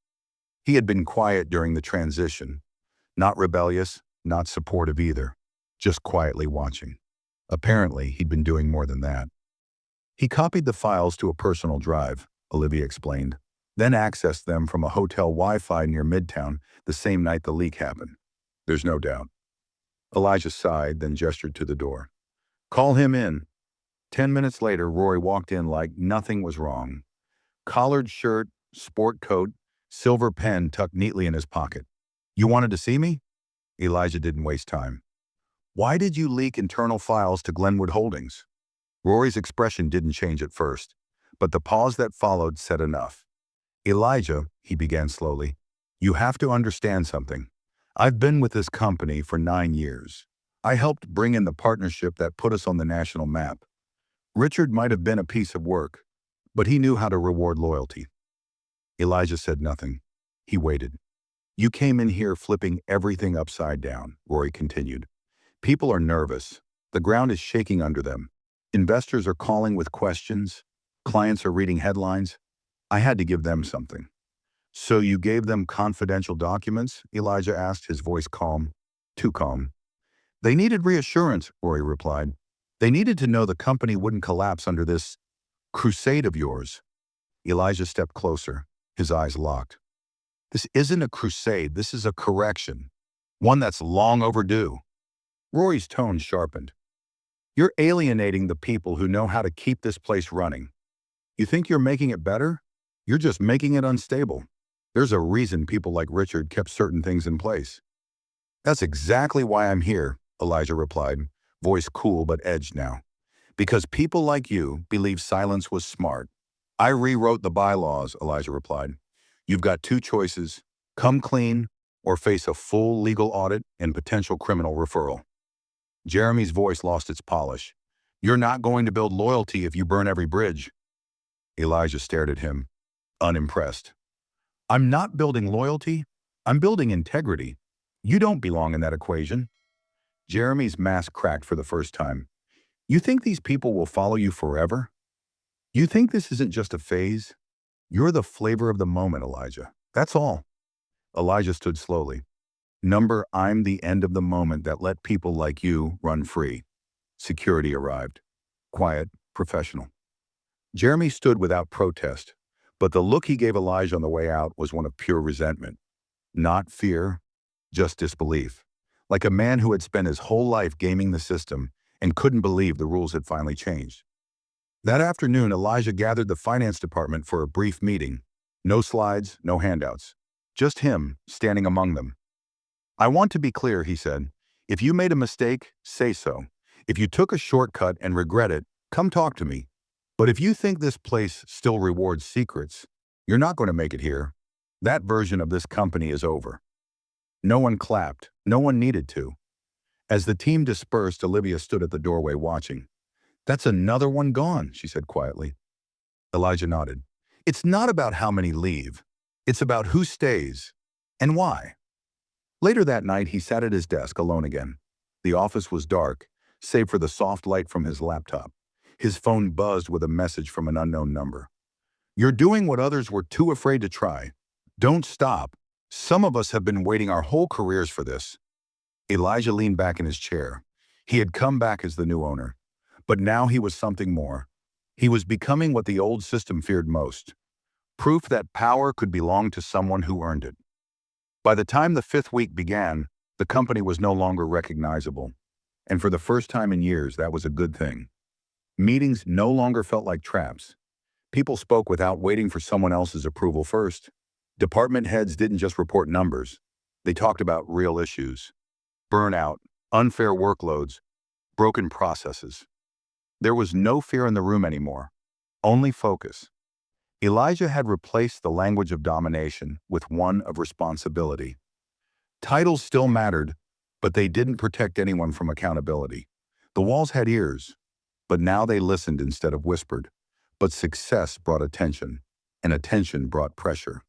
He had been quiet during the transition, not rebellious, not supportive either, just quietly watching. Apparently, he'd been doing more than that. He copied the files to a personal drive, Olivia explained, then accessed them from a hotel Wi-Fi near Midtown the same night the leak happened. There's no doubt. Elijah sighed, then gestured to the door. Call him in. 10 minutes later, Rory walked in like nothing was wrong. Collared shirt, sport coat, silver pen tucked neatly in his pocket. You wanted to see me? Elijah didn't waste time. Why did you leak internal files to Glenwood Holdings? Rory's expression didn't change at first, but the pause that followed said enough. Elijah, he began slowly, you have to understand something. I've been with this company for 9 years. I helped bring in the partnership that put us on the national map. Richard might have been a piece of work, but he knew how to reward loyalty. Elijah said nothing. He waited. You came in here flipping everything upside down, Rory continued. People are nervous. The ground is shaking under them. Investors are calling with questions. Clients are reading headlines. I had to give them something. So you gave them confidential documents? Elijah asked, his voice calm. Too calm. They needed reassurance, Rory replied. They needed to know the company wouldn't collapse under this crusade of yours. Elijah stepped closer, his eyes locked. This isn't a crusade, this is a correction. One that's long overdue. Rory's tone sharpened. You're alienating the people who know how to keep this place running. You think you're making it better? You're just making it unstable. There's a reason people like Richard kept certain things in place. That's exactly why I'm here, Elijah replied, voice cool but edged now. Because people like you believe silence was smart. I rewrote the bylaws, Elijah replied. You've got 2 choices, come clean or face a full legal audit and potential criminal referral. Jeremy's voice lost its polish. You're not going to build loyalty if you burn every bridge. Elijah stared at him, unimpressed. I'm not building loyalty. I'm building integrity. You don't belong in that equation. Jeremy's mask cracked for the first time. You think these people will follow you forever? You think this isn't just a phase? You're the flavor of the moment, Elijah. That's all. Elijah stood slowly. I'm the end of the moment that let people like you run free. Security arrived. Quiet, professional. Jeremy stood without protest, but the look he gave Elijah on the way out was one of pure resentment. Not fear, just disbelief. Like a man who had spent his whole life gaming the system and couldn't believe the rules had finally changed. That afternoon, Elijah gathered the finance department for a brief meeting. No slides, no handouts. Just him, standing among them. I want to be clear, he said. If you made a mistake, say so. If you took a shortcut and regret it, come talk to me. But if you think this place still rewards secrets, you're not going to make it here. That version of this company is over. No one clapped. No one needed to. As the team dispersed, Olivia stood at the doorway watching. That's another one gone, she said quietly. Elijah nodded. It's not about how many leave. It's about who stays and why. Later that night, he sat at his desk alone again. The office was dark, save for the soft light from his laptop. His phone buzzed with a message from an unknown number. You're doing what others were too afraid to try. Don't stop. Some of us have been waiting our whole careers for this. Elijah leaned back in his chair. He had come back as the new owner. But now he was something more. He was becoming what the old system feared most. Proof that power could belong to someone who earned it. By the time the 5th week began, the company was no longer recognizable. And for the first time in years, that was a good thing. Meetings no longer felt like traps. People spoke without waiting for someone else's approval first. Department heads didn't just report numbers. They talked about real issues. Burnout, unfair workloads, broken processes. There was no fear in the room anymore, only focus. Elijah had replaced the language of domination with one of responsibility. Titles still mattered, but they didn't protect anyone from accountability. The walls had ears, but now they listened instead of whispered. But success brought attention, and attention brought pressure.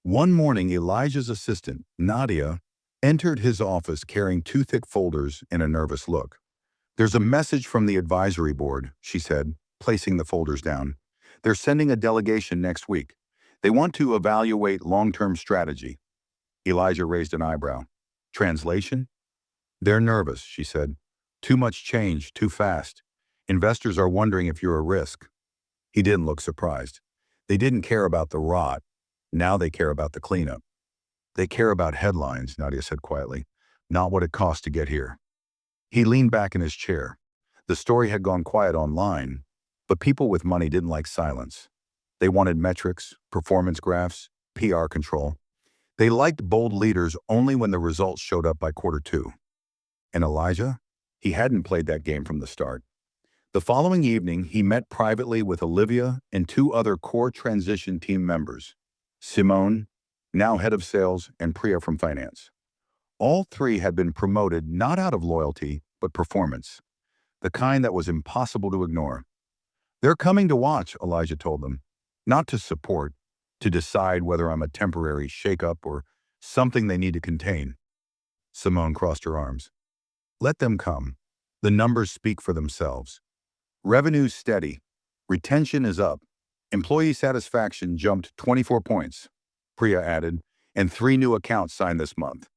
One morning, Elijah's assistant, Nadia, entered his office carrying two thick folders and a nervous look. "There's a message from the advisory board," she said, placing the folders down. "They're sending a delegation next week. They want to evaluate long-term strategy." Elijah raised an eyebrow. "Translation?" "They're nervous," she said. "Too much change, too fast. Investors are wondering if you're a risk." He didn't look surprised. They didn't care about the rot. Now they care about the cleanup. "They care about headlines," Nadia said quietly, "not what it costs to get here." He leaned back in his chair. The story had gone quiet online, but people with money didn't like silence. They wanted metrics, performance graphs, PR control. They liked bold leaders only when the results showed up by quarter two. And Elijah? He hadn't played that game from the start. The following evening, he met privately with Olivia and two other core transition team members, Simone, now head of sales, and Priya from finance. All three had been promoted not out of loyalty, but performance, the kind that was impossible to ignore. "They're coming to watch," Elijah told them, "not to support, to decide whether I'm a temporary shakeup or something they need to contain." Simone crossed her arms. "Let them come. The numbers speak for themselves. Revenue's steady. Retention is up. Employee satisfaction jumped 24 points," Priya added, "and 3 new accounts signed this month.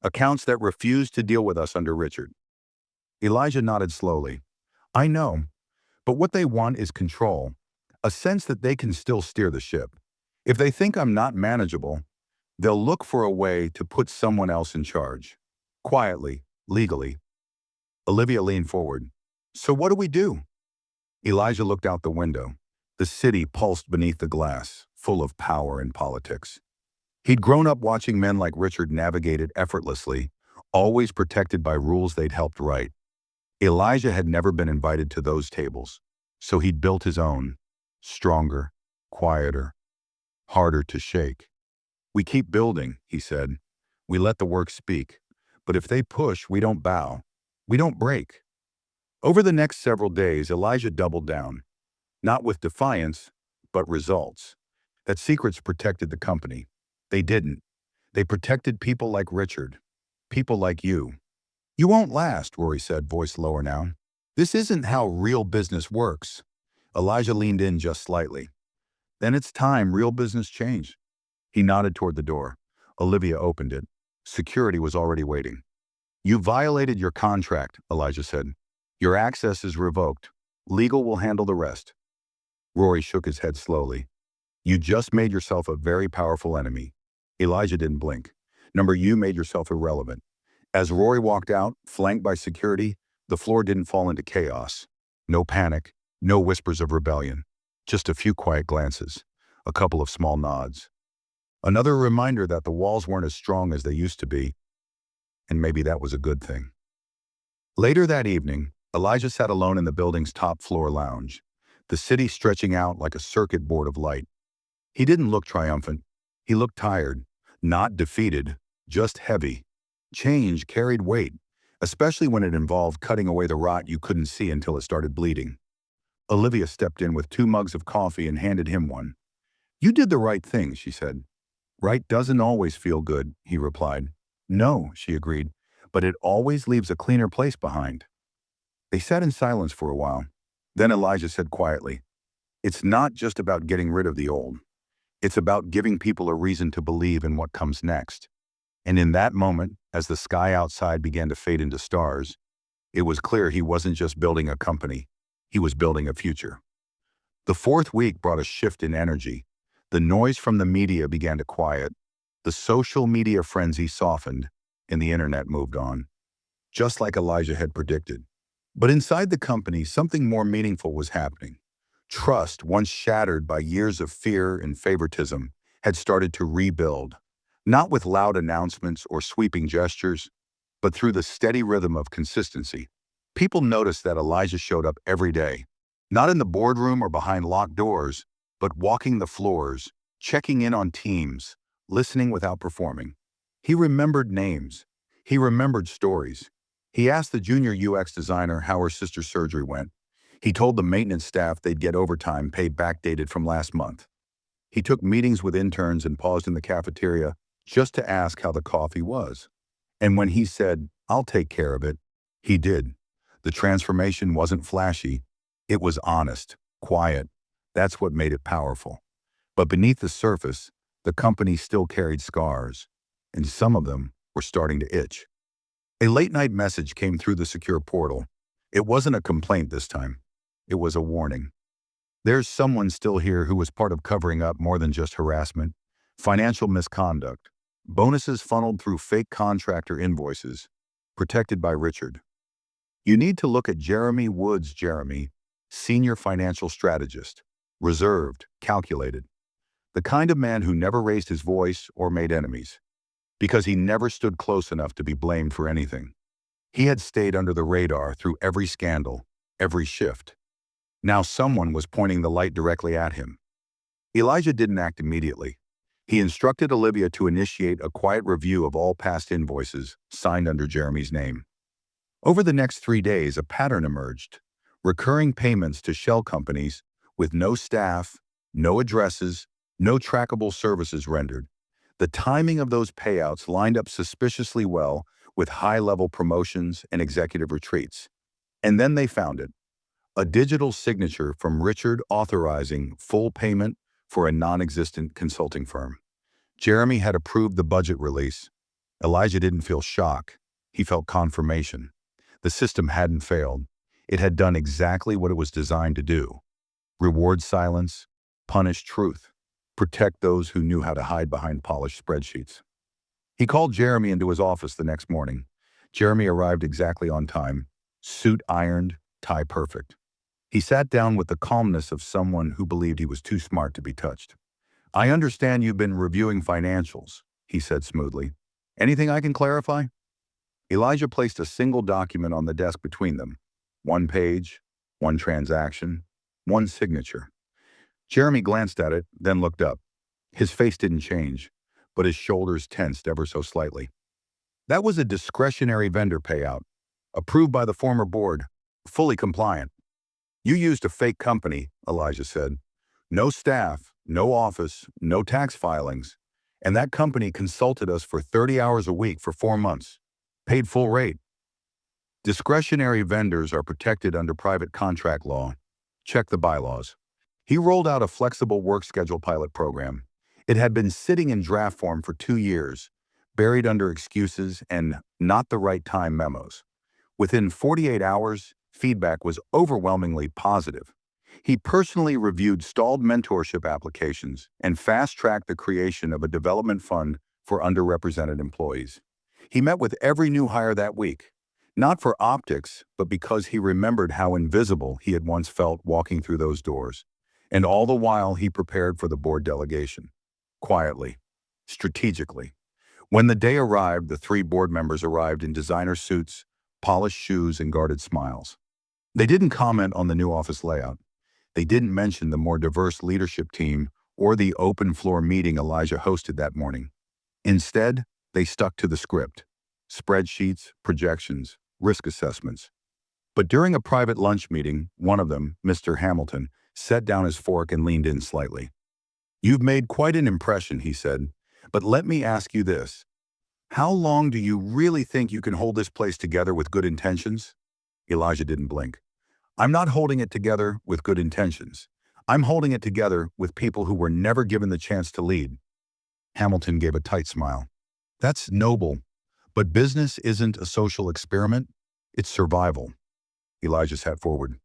Accounts that refused to deal with us under Richard." Elijah nodded slowly. "I know, but what they want is control, a sense that they can still steer the ship. If they think I'm not manageable, they'll look for a way to put someone else in charge. Quietly, legally." Olivia leaned forward. "So what do we do?" Elijah looked out the window. The city pulsed beneath the glass, full of power and politics. He'd grown up watching men like Richard navigate it effortlessly, always protected by rules they'd helped write. Elijah had never been invited to those tables, so he'd built his own, stronger, quieter, harder to shake. "We keep building," he said. "We let the work speak. But if they push, we don't bow. We don't break." Over the next several days, Elijah doubled down, not with defiance, but results. That secrets protected the company. They didn't. They protected people like Richard, people like you. "You won't last," Rory said, voice lower now. "This isn't how real business works." Elijah leaned in just slightly. "Then it's time real business changed." He nodded toward the door. Olivia opened it. Security was already waiting. "You violated your contract," Elijah said. "Your access is revoked. Legal will handle the rest." Rory shook his head slowly. "You just made yourself a very powerful enemy." Elijah didn't blink. "Number, you made yourself irrelevant." As Rory walked out, flanked by security, the floor didn't fall into chaos. No panic, no whispers of rebellion. Just a few quiet glances, a couple of small nods. Another reminder that the walls weren't as strong as they used to be, and maybe that was a good thing. Later that evening, Elijah sat alone in the building's top-floor lounge, the city stretching out like a circuit board of light. He didn't look triumphant. He looked tired, not defeated, just heavy. Change carried weight, especially when it involved cutting away the rot you couldn't see until it started bleeding. Olivia stepped in with 2 mugs of coffee and handed him one. "You did the right thing," she said. "Right doesn't always feel good," he replied. "No," she agreed, "but it always leaves a cleaner place behind." They sat in silence for a while. Then Elijah said quietly, "It's not just about getting rid of the old. It's about giving people a reason to believe in what comes next." And in that moment, as the sky outside began to fade into stars, it was clear he wasn't just building a company, he was building a future. The fourth week brought a shift in energy. The noise from the media began to quiet, the social media frenzy softened, and the internet moved on, just like Elijah had predicted. But inside the company, something more meaningful was happening. Trust, once shattered by years of fear and favoritism, had started to rebuild, not with loud announcements or sweeping gestures, but through the steady rhythm of consistency. People noticed that Elijah showed up every day, not in the boardroom or behind locked doors, but walking the floors, checking in on teams, listening without performing. He remembered names. He remembered stories. He asked the junior UX designer how her sister's surgery went. He told the maintenance staff they'd get overtime pay backdated from last month. He took meetings with interns and paused in the cafeteria just to ask how the coffee was. And when he said, "I'll take care of it," he did. The transformation wasn't flashy. It was honest, quiet. That's what made it powerful. But beneath the surface, the company still carried scars, and some of them were starting to itch. A late-night message came through the secure portal. It wasn't a complaint this time. It was a warning. There's someone still here who was part of covering up more than just harassment, financial misconduct, bonuses funneled through fake contractor invoices, protected by Richard. You need to look at Jeremy Woods. Jeremy, senior financial strategist, reserved, calculated, the kind of man who never raised his voice or made enemies, because he never stood close enough to be blamed for anything. He had stayed under the radar through every scandal, every shift. Now someone was pointing the light directly at him. Elijah didn't act immediately. He instructed Olivia to initiate a quiet review of all past invoices signed under Jeremy's name. Over the next 3 days, a pattern emerged. Recurring payments to shell companies with no staff, no addresses, no trackable services rendered. The timing of those payouts lined up suspiciously well with high-level promotions and executive retreats. And then they found it. A digital signature from Richard authorizing full payment for a non-existent consulting firm. Jeremy had approved the budget release. Elijah didn't feel shock. He felt confirmation. The system hadn't failed. It had done exactly what it was designed to do. Reward silence, punish truth, protect those who knew how to hide behind polished spreadsheets. He called Jeremy into his office the next morning. Jeremy arrived exactly on time, suit ironed, tie perfect. He sat down with the calmness of someone who believed he was too smart to be touched. "I understand you've been reviewing financials," he said smoothly. "Anything I can clarify?" Elijah placed a single document on the desk between them. One page, one transaction, one signature. Jeremy glanced at it, then looked up. His face didn't change, but his shoulders tensed ever so slightly. That was a discretionary vendor payout, approved by the former board, fully compliant. "You used a fake company," Elijah said. "No staff, no office, no tax filings. And that company consulted us for 30 hours a week for 4 months. Paid full rate. Discretionary vendors are protected under private contract law. Check the bylaws." He rolled out a flexible work schedule pilot program. It had been sitting in draft form for 2 years, buried under excuses and not the right time memos. Within 48 hours, feedback was overwhelmingly positive. He personally reviewed stalled mentorship applications and fast-tracked the creation of a development fund for underrepresented employees. He met with every new hire that week, not for optics, but because he remembered how invisible he had once felt walking through those doors. And all the while, he prepared for the board delegation. Quietly, strategically. When the day arrived, the 3 board members arrived in designer suits, polished shoes, and guarded smiles. They didn't comment on the new office layout. They didn't mention the more diverse leadership team or the open-floor meeting Elijah hosted that morning. Instead, they stuck to the script: spreadsheets, projections, risk assessments. But during a private lunch meeting, one of them, Mr. Hamilton, set down his fork and leaned in slightly. "You've made quite an impression," he said. "But let me ask you this. How long do you really think you can hold this place together with good intentions?" Elijah didn't blink. "I'm not holding it together with good intentions. I'm holding it together with people who were never given the chance to lead." Hamilton gave a tight smile. "That's noble, but business isn't a social experiment. It's survival." Elijah sat forward.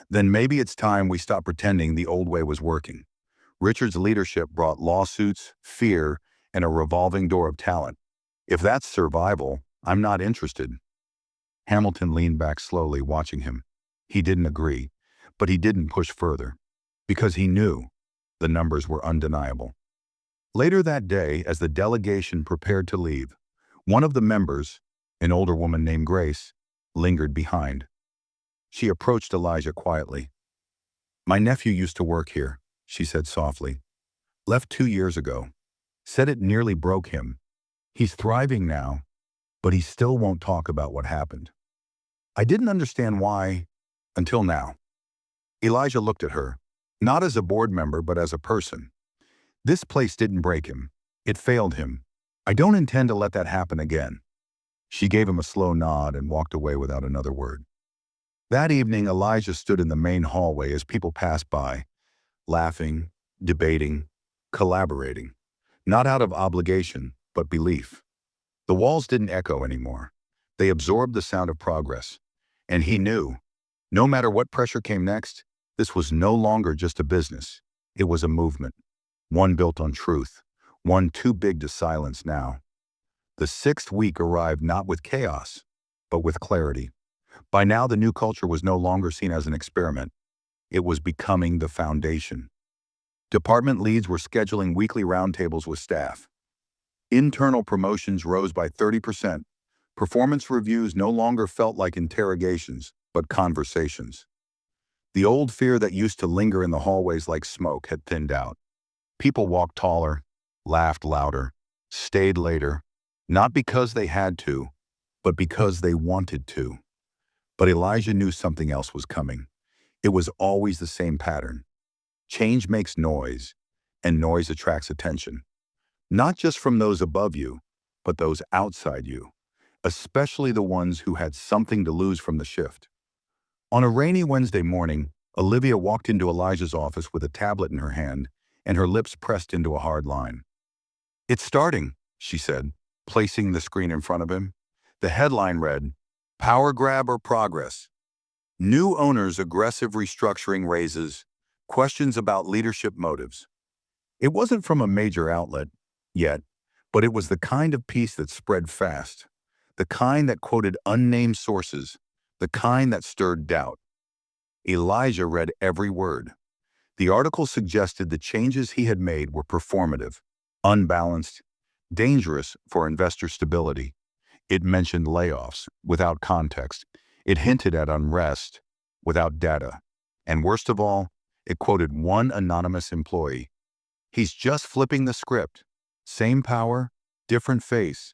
"Then maybe it's time we stop pretending the old way was working." Richard's leadership brought lawsuits, fear, and a revolving door of talent. If that's survival, I'm not interested. Hamilton leaned back slowly, watching him. He didn't agree, but he didn't push further, because he knew the numbers were undeniable. Later that day, as the delegation prepared to leave, one of the members, an older woman named Grace, lingered behind. She approached Elijah quietly. "My nephew used to work here," she said softly. "Left 2 years ago. Said it nearly broke him. He's thriving now, but he still won't talk about what happened. I didn't understand why until now." Elijah looked at her, not as a board member, but as a person. "This place didn't break him. It failed him. I don't intend to let that happen again." She gave him a slow nod and walked away without another word. That evening, Elijah stood in the main hallway as people passed by, laughing, debating, collaborating. Not out of obligation, but belief. The walls didn't echo anymore. They absorbed the sound of progress. And he knew, no matter what pressure came next, this was no longer just a business. It was a movement. One built on truth. One too big to silence now. The sixth week arrived not with chaos, but with clarity. By now, the new culture was no longer seen as an experiment. It was becoming the foundation. Department leads were scheduling weekly roundtables with staff. Internal promotions rose by 30%. Performance reviews no longer felt like interrogations, but conversations. The old fear that used to linger in the hallways like smoke had thinned out. People walked taller, laughed louder, stayed later, not because they had to, but because they wanted to. But Elijah knew something else was coming. It was always the same pattern. Change makes noise, and noise attracts attention. Not just from those above you, but those outside you, especially the ones who had something to lose from the shift. On a rainy Wednesday morning, Olivia walked into Elijah's office with a tablet in her hand and her lips pressed into a hard line. "It's starting," she said, placing the screen in front of him. The headline read, "Power Grab or Progress? New Owners Aggressive Restructuring Raises Questions About Leadership Motives." It wasn't from a major outlet yet, but it was the kind of piece that spread fast, the kind that quoted unnamed sources, the kind that stirred doubt. Elijah read every word. The article suggested the changes he had made were performative, unbalanced, dangerous for investor stability. It mentioned layoffs without context. It hinted at unrest without data. And worst of all, it quoted one anonymous employee. "He's just flipping the script. Same power, different face.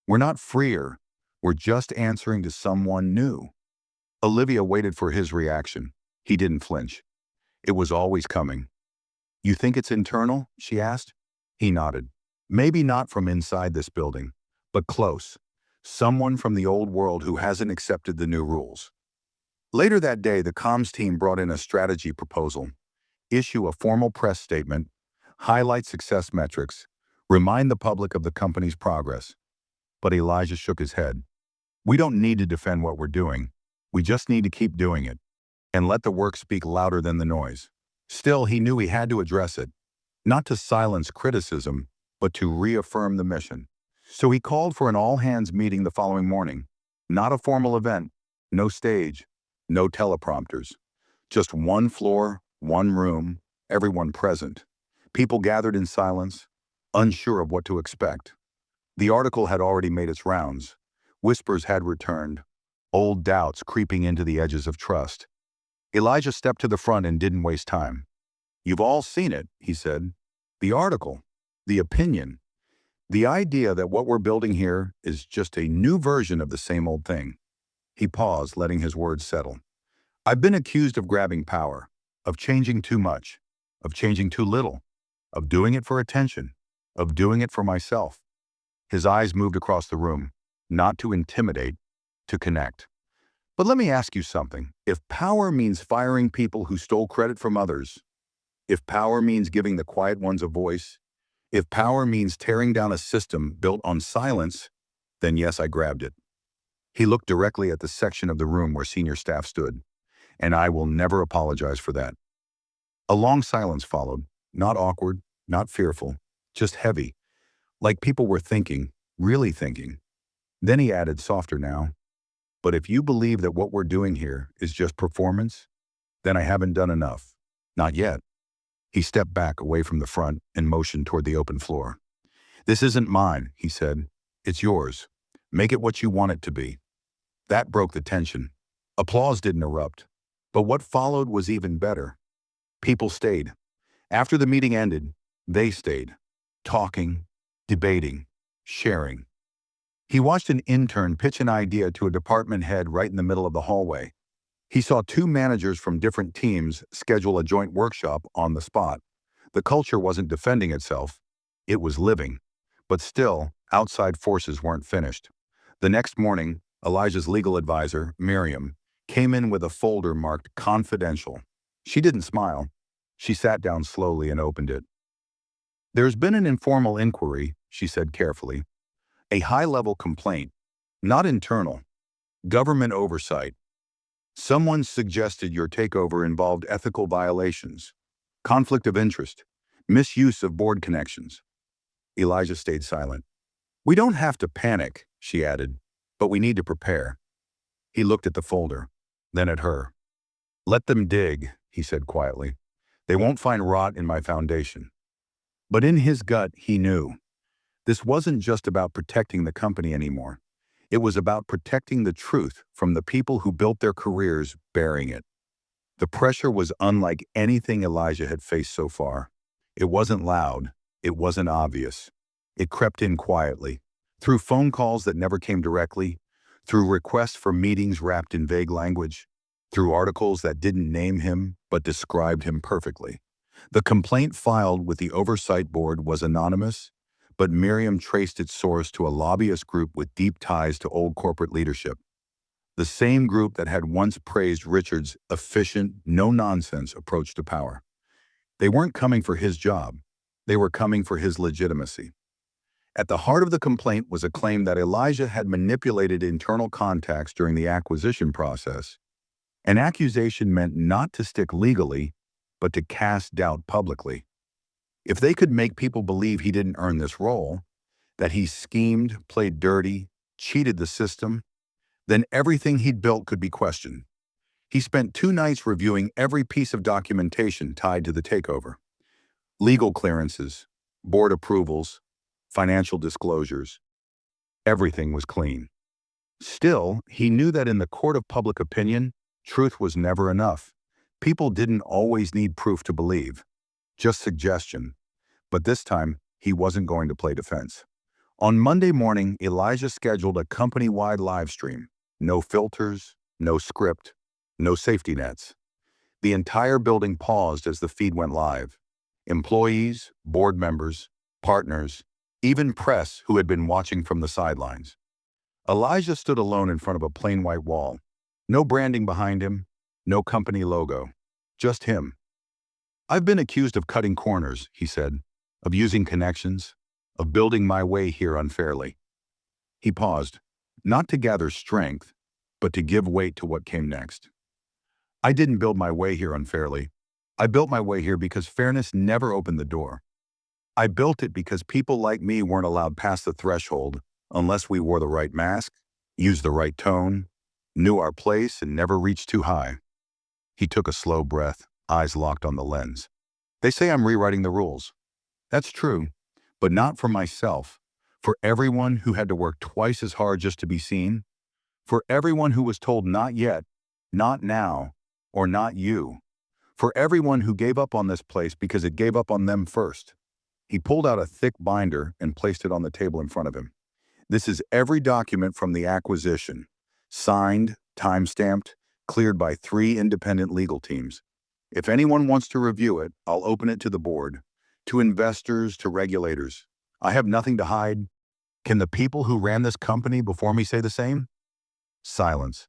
We're not freer. We're just answering to someone new." Olivia waited for his reaction. He didn't flinch. It was always coming. "You think it's internal?" she asked. He nodded. "Maybe not from inside this building, but close. Someone from the old world who hasn't accepted the new rules." Later that day, the comms team brought in a strategy proposal. Issue a formal press statement, highlight success metrics, remind the public of the company's progress. But Elijah shook his head. "We don't need to defend what we're doing. We just need to keep doing it and let the work speak louder than the noise." Still, he knew he had to address it, not to silence criticism, but to reaffirm the mission. So he called for an all-hands meeting the following morning. Not a formal event, no stage, no teleprompters. Just one floor, one room, everyone present. People gathered in silence, unsure of what to expect. The article had already made its rounds. Whispers had returned, old doubts creeping into the edges of trust. Elijah stepped to the front and didn't waste time. "You've all seen it," he said. "The article, the opinion, the idea that what we're building here is just a new version of the same old thing." He paused, letting his words settle. "I've been accused of grabbing power, of changing too much, of changing too little, of doing it for attention, of doing it for myself." His eyes moved across the room, not to intimidate, to connect. "But let me ask you something. If power means firing people who stole credit from others, if power means giving the quiet ones a voice, if power means tearing down a system built on silence, then yes, I grabbed it." He looked directly at the section of the room where senior staff stood. "And I will never apologize for that." A long silence followed, not awkward, not fearful, just heavy, like people were thinking, really thinking. Then he added, softer now, "But if you believe that what we're doing here is just performance, then I haven't done enough. Not yet." He stepped back away from the front and motioned toward the open floor. "This isn't mine," he said. "It's yours. Make it what you want it to be." That broke the tension. Applause didn't erupt. But what followed was even better. People stayed. After the meeting ended, they stayed, talking, debating, sharing. He watched an intern pitch an idea to a department head right in the middle of the hallway. He saw two managers from different teams schedule a joint workshop on the spot. The culture wasn't defending itself. It was living. But still, outside forces weren't finished. The next morning, Elijah's legal advisor, Miriam, came in with a folder marked confidential. She didn't smile. She sat down slowly and opened it. There's been an informal inquiry, she said carefully. A high-level complaint, not internal. Government oversight. Someone suggested your takeover involved ethical violations, conflict of interest, misuse of board connections. Elijah stayed silent. We don't have to panic, she added, but we need to prepare. He looked at the folder, then at her. Let them dig, he said quietly. They won't find rot in my foundation. But in his gut, he knew. This wasn't just about protecting the company anymore. It was about protecting the truth from the people who built their careers bearing it. The pressure was unlike anything Elijah had faced so far. It wasn't loud. It wasn't obvious. It crept in quietly, through phone calls that never came directly, through requests for meetings wrapped in vague language, through articles that didn't name him but described him perfectly. The complaint filed with the Oversight Board was anonymous, but Miriam traced its source to a lobbyist group with deep ties to old corporate leadership. The same group that had once praised Richard's efficient, no-nonsense approach to power. They weren't coming for his job. They were coming for his legitimacy. At the heart of the complaint was a claim that Elijah had manipulated internal contacts during the acquisition process. An accusation meant not to stick legally, but to cast doubt publicly. If they could make people believe he didn't earn this role, that he schemed, played dirty, cheated the system, then everything he'd built could be questioned. He spent 2 nights reviewing every piece of documentation tied to the takeover. Legal clearances, board approvals, financial disclosures. Everything was clean. Still, he knew that in the court of public opinion, truth was never enough. People didn't always need proof to believe, just suggestion. But this time, he wasn't going to play defense. On Monday morning, Elijah scheduled a company-wide live stream. No filters, no script, no safety nets. The entire building paused as the feed went live. Employees, board members, partners, even press who had been watching from the sidelines. Elijah stood alone in front of a plain white wall. No branding behind him, no company logo, just him. I've been accused of cutting corners, he said, of using connections, of building my way here unfairly. He paused, not to gather strength, but to give weight to what came next. I didn't build my way here unfairly. I built my way here because fairness never opened the door. I built it because people like me weren't allowed past the threshold unless we wore the right mask, used the right tone, knew our place, and never reached too high. He took a slow breath, eyes locked on the lens. They say I'm rewriting the rules. That's true, but not for myself. For everyone who had to work twice as hard just to be seen. For everyone who was told not yet, not now, or not you. For everyone who gave up on this place because it gave up on them first. He pulled out a thick binder and placed it on the table in front of him. This is every document from the acquisition, signed, time-stamped, cleared by 3 independent legal teams. If anyone wants to review it, I'll open it to the board, to investors, to regulators. I have nothing to hide. Can the people who ran this company before me say the same? Silence.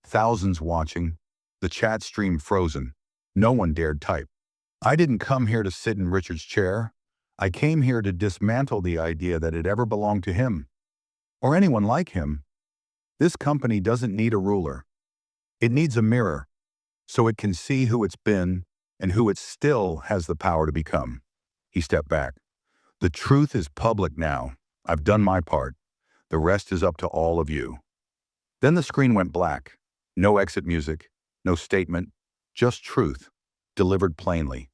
Thousands watching. The chat stream frozen. No one dared type. I didn't come here to sit in Richard's chair. I came here to dismantle the idea that it ever belonged to him, or anyone like him. This company doesn't need a ruler. It needs a mirror, so it can see who it's been and who it still has the power to become. He stepped back. The truth is public now. I've done my part. The rest is up to all of you. Then the screen went black. No exit music, no statement, just truth, delivered plainly.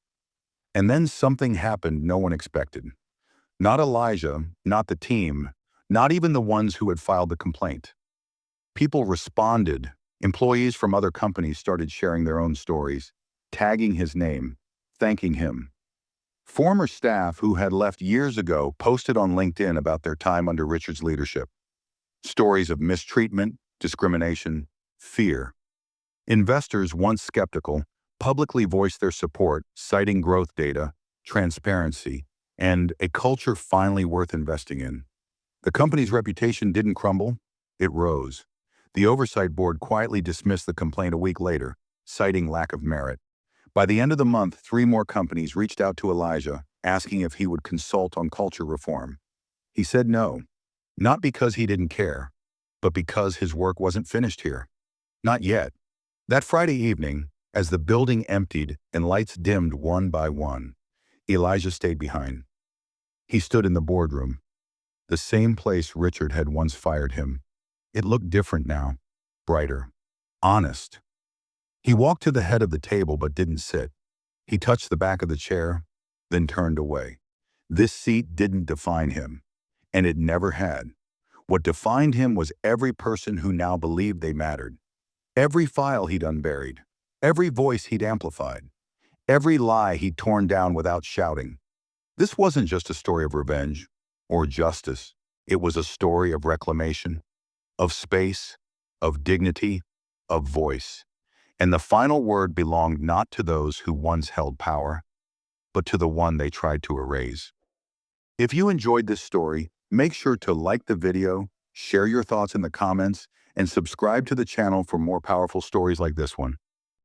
And then something happened no one expected. Not Elijah, not the team, not even the ones who had filed the complaint. People responded. Employees from other companies started sharing their own stories, tagging his name, thanking him. Former staff who had left years ago posted on LinkedIn about their time under Richard's leadership. Stories of mistreatment, discrimination, fear. Investors, once skeptical, publicly voiced their support, citing growth data, transparency, and a culture finally worth investing in. The company's reputation didn't crumble. It rose. The oversight board quietly dismissed the complaint a week later, citing lack of merit. By the end of the month, 3 more companies reached out to Elijah, asking if he would consult on culture reform. He said no, not because he didn't care, but because his work wasn't finished here. Not yet. That Friday evening, as the building emptied and lights dimmed one by one, Elijah stayed behind. He stood in the boardroom, the same place Richard had once fired him. It looked different now, brighter, honest. He walked to the head of the table but didn't sit. He touched the back of the chair, then turned away. This seat didn't define him, and it never had. What defined him was every person who now believed they mattered. Every file he'd unburied, every voice he'd amplified, every lie he'd torn down without shouting. This wasn't just a story of revenge or justice. It was a story of reclamation, of space, of dignity, of voice. And the final word belonged not to those who once held power, but to the one they tried to erase. If you enjoyed this story, make sure to like the video, share your thoughts in the comments, and subscribe to the channel for more powerful stories like this one.